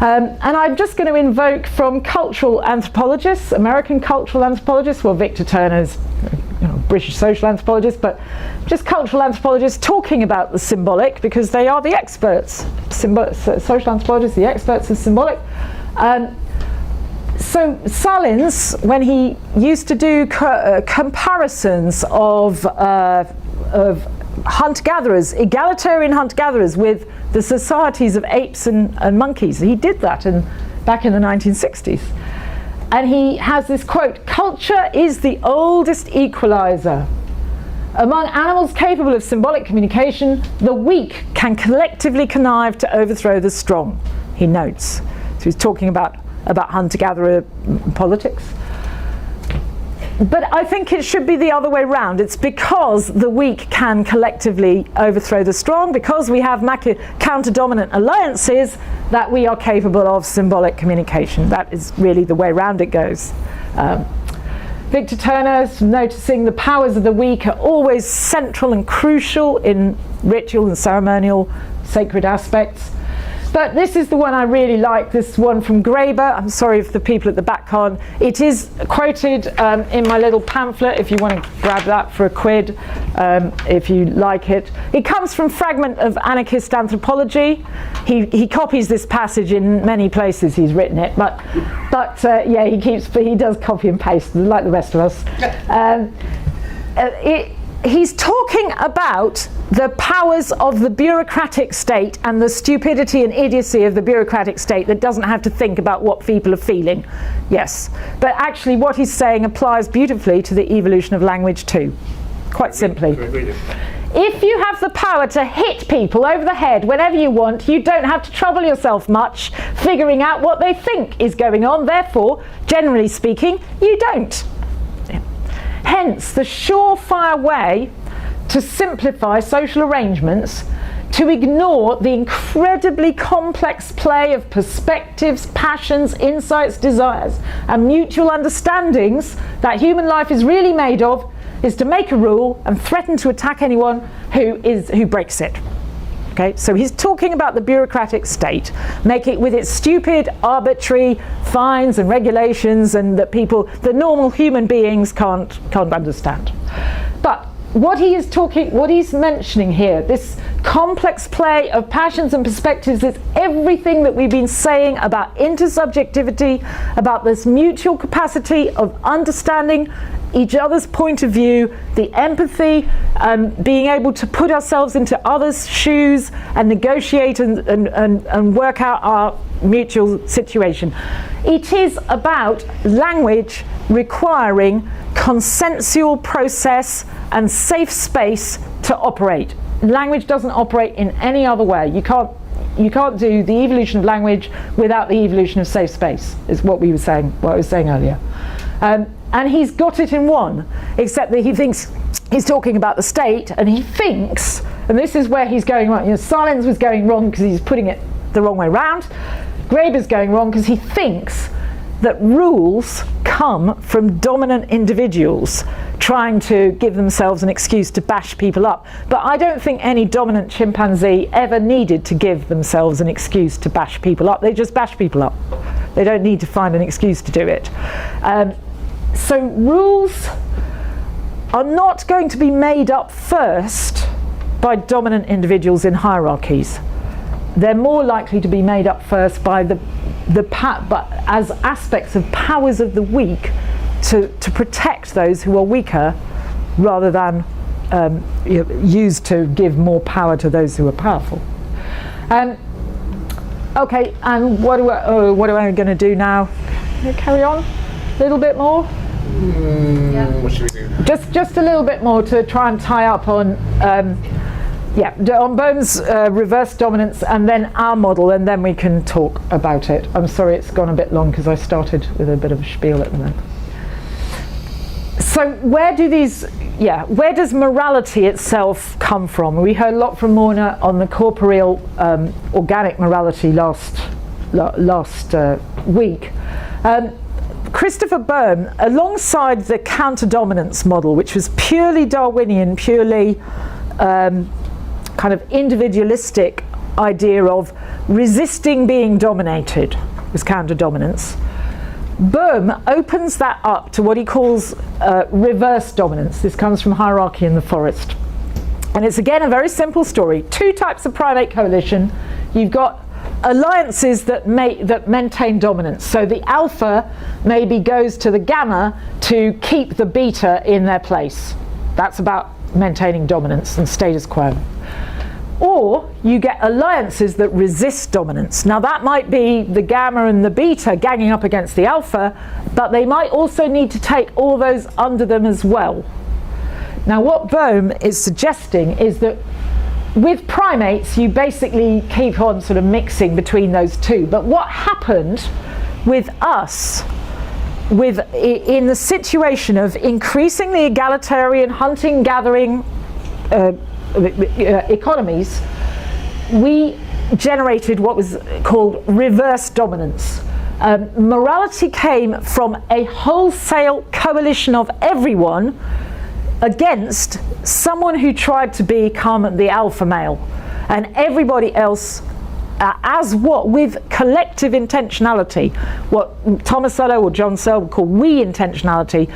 And I'm just going to invoke from cultural anthropologists, American cultural anthropologists, well, Victor Turner's British social anthropologist, but just cultural anthropologists talking about the symbolic, because they are the experts. Social anthropologists, the experts of symbolic. So Salins, when he used to do comparisons of hunter-gatherers, egalitarian hunter-gatherers, with the societies of apes and monkeys, he did that back in the 1960s. And he has this quote, "Culture is the oldest equalizer. Among animals capable of symbolic communication, the weak can collectively connive to overthrow the strong," he notes. So he's talking about hunter-gatherer politics. But I think it should be the other way round. It's because the weak can collectively overthrow the strong, because we have counter-dominant alliances, that we are capable of symbolic communication. That is really the way round it goes. Victor Turner's noticing the powers of the weak are always central and crucial in ritual and ceremonial sacred aspects. But this is the one I really like, this one from Graeber. I'm sorry if the people at the back can't. It is quoted in my little pamphlet, if you want to grab that for £1, if you like it. It comes from Fragment of Anarchist Anthropology. He copies this passage in many places, he's written it, but yeah, he does copy and paste, like the rest of us. He's talking about the powers of the bureaucratic state and the stupidity and idiocy of the bureaucratic state that doesn't have to think about what people are feeling. Yes, but actually what he's saying applies beautifully to the evolution of language too, quite simply. If you have the power to hit people over the head whenever you want, you don't have to trouble yourself much figuring out what they think is going on. Therefore, generally speaking, you don't. Hence, the surefire way to simplify social arrangements, to ignore the incredibly complex play of perspectives, passions, insights, desires, and mutual understandings that human life is really made of, is to make a rule and threaten to attack anyone who breaks it. Okay, so he's talking about the bureaucratic state, make it with its stupid, arbitrary fines and regulations, and that the normal human beings can't understand. But what he's mentioning here, this complex play of passions and perspectives, is everything that we've been saying about intersubjectivity, about this mutual capacity of understanding each other's point of view, the empathy, being able to put ourselves into others' shoes and negotiate and work out our mutual situation. It is about language requiring consensual process and safe space to operate. Language doesn't operate in any other way. You can't do the evolution of language without the evolution of safe space, is what I was saying earlier. And he's got it in one, except that he thinks he's talking about the state, and he thinks, and this is where he's going wrong. Salins was going wrong because he's putting it the wrong way round. Graeber's going wrong because he thinks that rules come from dominant individuals trying to give themselves an excuse to bash people up. But I don't think any dominant chimpanzee ever needed to give themselves an excuse to bash people up. They just bash people up. They don't need to find an excuse to do it. So rules are not going to be made up first by dominant individuals in hierarchies. They're more likely to be made up first by but as aspects of powers of the weak to protect those who are weaker, rather than used to give more power to those who are powerful. Okay, and what am I going to do now? Carry on a little bit more. What should we do? Just a little bit more to try and tie up on on Bohm's reverse dominance, and then our model, and then we can talk about it. I'm sorry it's gone a bit long because I started with a bit of a spiel at the moment. So where does morality itself come from? We heard a lot from Morna on the corporeal organic morality last last week. Christopher Boehm, alongside the counter-dominance model, which was purely Darwinian, purely kind of individualistic idea of resisting being dominated, was counter-dominance. Boehm opens that up to what he calls reverse dominance. This comes from Hierarchy in the Forest. And it's again a very simple story. Two types of primate coalition. You've got alliances that maintain dominance. So the alpha maybe goes to the gamma to keep the beta in their place. That's about maintaining dominance and status quo. Or you get alliances that resist dominance. Now that might be the gamma and the beta ganging up against the alpha, but they might also need to take all those under them as well. Now what Boehm is suggesting is that with primates you basically keep on sort of mixing between those two. But what happened with us, in the situation of increasingly egalitarian hunting, gathering economies, we generated what was called reverse dominance. Morality came from a wholesale coalition of everyone against someone who tried to become the alpha male, and everybody else with collective intentionality, what Thomas Sowell or John Searle would call we intentionality,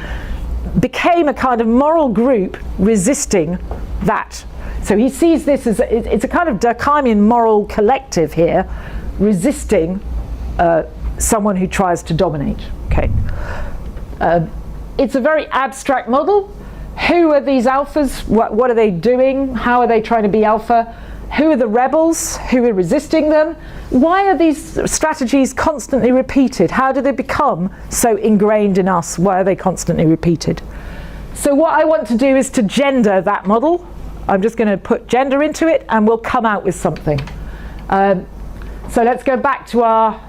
became a kind of moral group resisting that. So he sees this as it's a kind of Durkheimian moral collective here, resisting someone who tries to dominate. Okay, it's a very abstract model. Who are these alphas? What are they doing? How are they trying to be alpha? Who are the rebels? Who are resisting them? Why are these strategies constantly repeated? How do they become so ingrained in us? Why are they constantly repeated? So what I want to do is to gender that model. I'm just going to put gender into it and we'll come out with something. So let's go back to our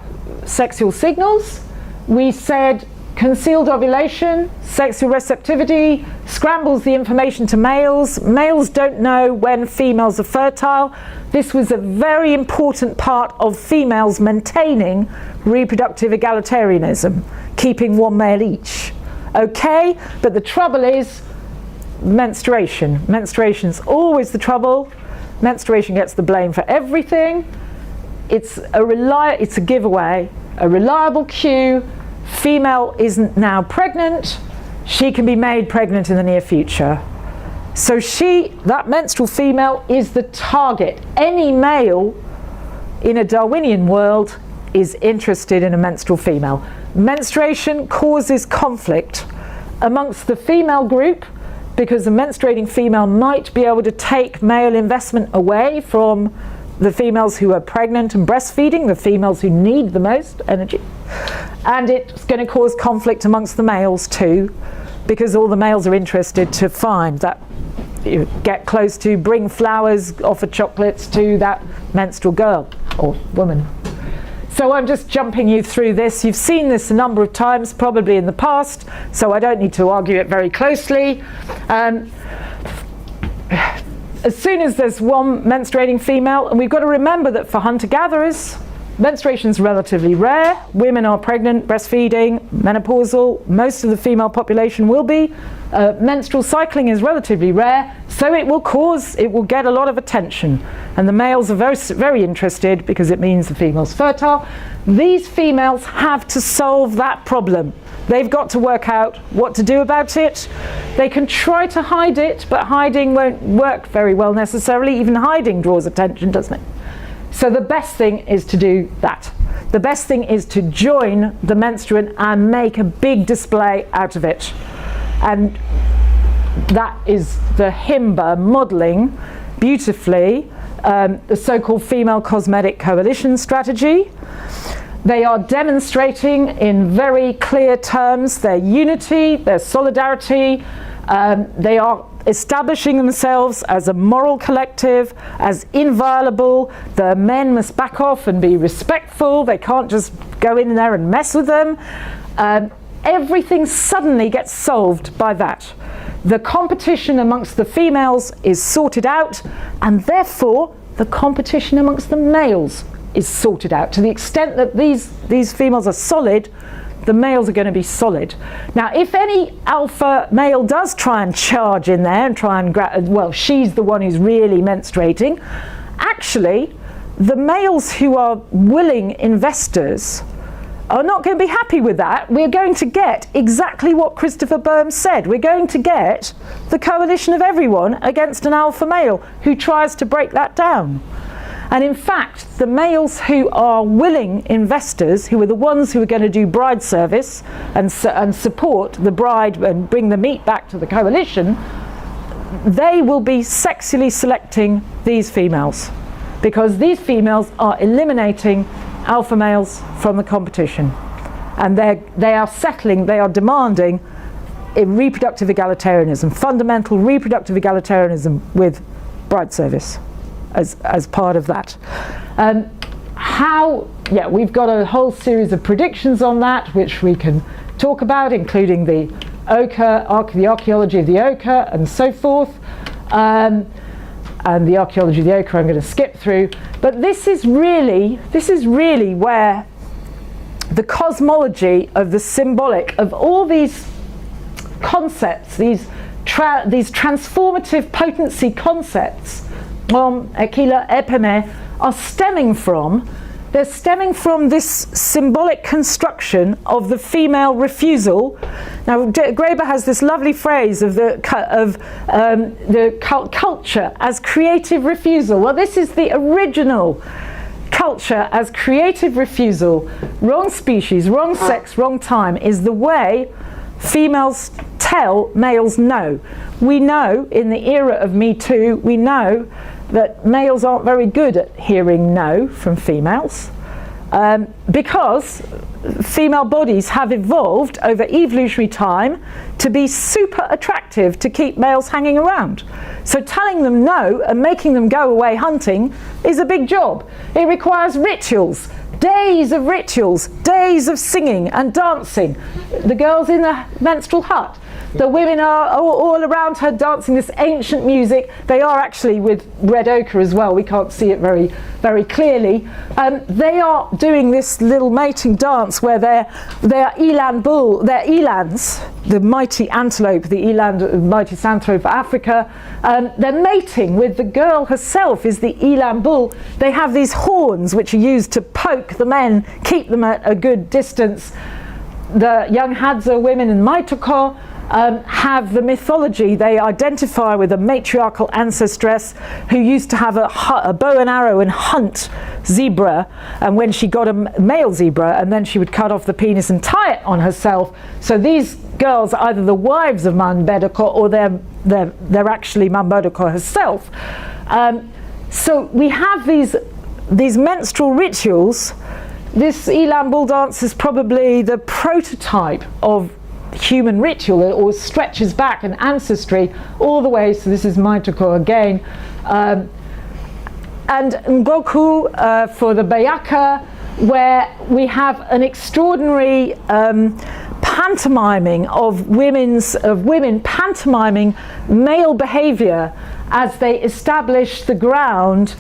sexual signals. We said concealed ovulation, sexual receptivity, scrambles the information to males. Males don't know when females are fertile. This was a very important part of females maintaining reproductive egalitarianism, keeping one male each. Okay, but the trouble is menstruation. Menstruation's always the trouble. Menstruation gets the blame for everything. It's a giveaway, a reliable cue. Female isn't now pregnant. She can be made pregnant in the near future. So that menstrual female is the target. Any male in a Darwinian world is interested in a menstrual female. Menstruation causes conflict amongst the female group because the menstruating female might be able to take male investment away from the females who are pregnant and breastfeeding, the females who need the most energy. And it's going to cause conflict amongst the males too, because all the males are interested to find that, get close to, bring flowers, offer chocolates to that menstrual girl or woman. So I'm just jumping you through this. You've seen this a number of times, probably in the past, so I don't need to argue it very closely. As soon as there's one menstruating female, and we've got to remember that for hunter-gatherers, menstruation is relatively rare. Women are pregnant, breastfeeding, menopausal. Most of the female population will be. Menstrual cycling is relatively rare, so it will get a lot of attention. And the males are very, very interested because it means the female's fertile. These females have to solve that problem. They've got to work out what to do about it. They can try to hide it, but hiding won't work very well necessarily. Even hiding draws attention, doesn't it? So the best thing is to do that. The best thing is to join the menstruant and make a big display out of it. And that is the Himba modelling beautifully the so-called female cosmetic coalition strategy. They are demonstrating in very clear terms their unity, their solidarity. They are establishing themselves as a moral collective, as inviolable. The men must back off and be respectful. They can't just go in there and mess with them. Everything suddenly gets solved by that. The competition amongst the females is sorted out, and therefore the competition amongst the males is sorted out. To the extent that these females are solid, the males are going to be solid. Now, if any alpha male does try and charge in there and try and well, she's the one who's really menstruating, actually, the males who are willing investors are not going to be happy with that. We're going to get exactly what Christopher Burns said. We're going to get the coalition of everyone against an alpha male who tries to break that down. And in fact, the males who are willing investors, who are the ones who are going to do bride service and support the bride and bring the meat back to the coalition, they will be sexually selecting these females, because these females are eliminating alpha males from the competition, and they are settling, they are demanding a reproductive egalitarianism, fundamental reproductive egalitarianism with bride service as part of that. We've got a whole series of predictions on that which we can talk about, including the ochre, the archaeology of the ochre and so forth. And the archaeology of the ochre I'm going to skip through, but this is really where the cosmology of the symbolic of all these concepts, these transformative potency concepts, ekila, epime, are stemming from. They're stemming from this symbolic construction of the female refusal. Now, Graeber has this lovely phrase of the culture as creative refusal. Well, this is the original culture as creative refusal. Wrong species, wrong sex, wrong time is the way females tell males no. We know in the era of Me Too, we know that males aren't very good at hearing no from females, because female bodies have evolved over evolutionary time to be super attractive to keep males hanging around. So telling them no and making them go away hunting is a big job. It requires rituals, days of rituals, days of singing and dancing. The girls in the menstrual hut, the women are all around her dancing this ancient music. They are actually with red ochre as well. We can't see it very, very clearly. They are doing this little mating dance where they're eland bull, they're elans, the mighty antelope, the eland, mighty antelope of Africa. They're mating with the girl herself is the eland bull. They have these horns which are used to poke the men, keep them at a good distance. The young Hadza women in Maitoko have the mythology. They identify with a matriarchal ancestress who used to have a bow and arrow and hunt zebra, and when she got a male zebra, and then she would cut off the penis and tie it on herself. So these girls are either the wives of Mambedoko or they're actually Mambedoko herself. So we have these menstrual rituals. This Elam bull dance is probably the prototype of human ritual. It always stretches back an ancestry all the way. So this is Maitoko again, and Ngoku for the Bayaka, where we have an extraordinary pantomiming of women pantomiming male behavior as they establish the ground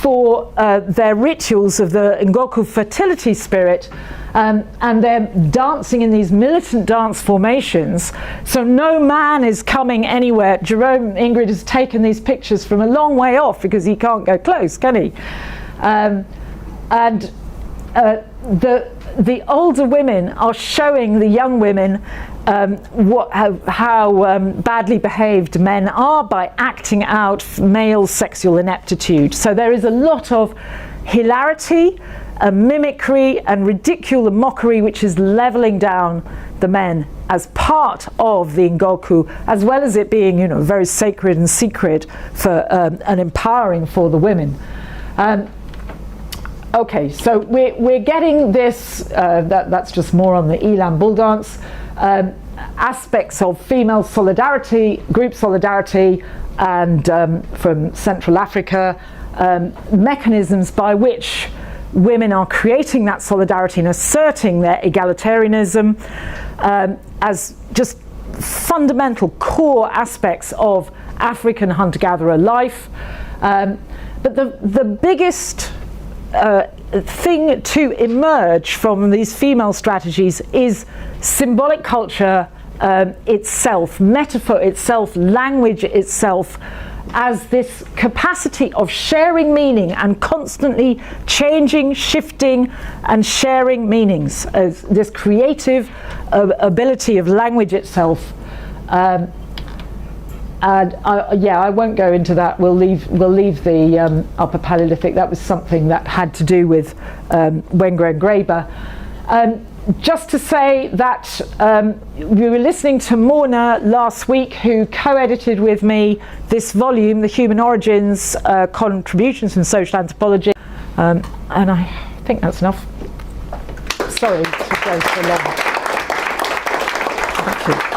for their rituals of the Ngoku fertility spirit, and they're dancing in these militant dance formations. So no man is coming anywhere. Jerome Ingrid has taken these pictures from a long way off because he can't go close, can he? The older women are showing the young women how badly behaved men are by acting out male sexual ineptitude. So there is a lot of hilarity, mimicry and ridicule and mockery which is leveling down the men as part of the Ngoku, as well as it being, very sacred and secret for and empowering for the women. Okay, so we're getting this, that's just more on the Elam bull dance, aspects of female solidarity, group solidarity, and from Central Africa, mechanisms by which women are creating that solidarity and asserting their egalitarianism as just fundamental core aspects of African hunter-gatherer life. But the biggest thing to emerge from these female strategies is symbolic culture itself, metaphor itself, language itself, as this capacity of sharing meaning and constantly changing, shifting and sharing meanings, as this creative ability of language itself. And I won't go into that. We'll leave the Upper Paleolithic. That was something that had to do with Wenger and Graeber. Just to say that we were listening to Morna last week, who co-edited with me this volume, The Human Origins, Contributions from Social Anthropology, and I think that's enough. Sorry to go so long. Thank you.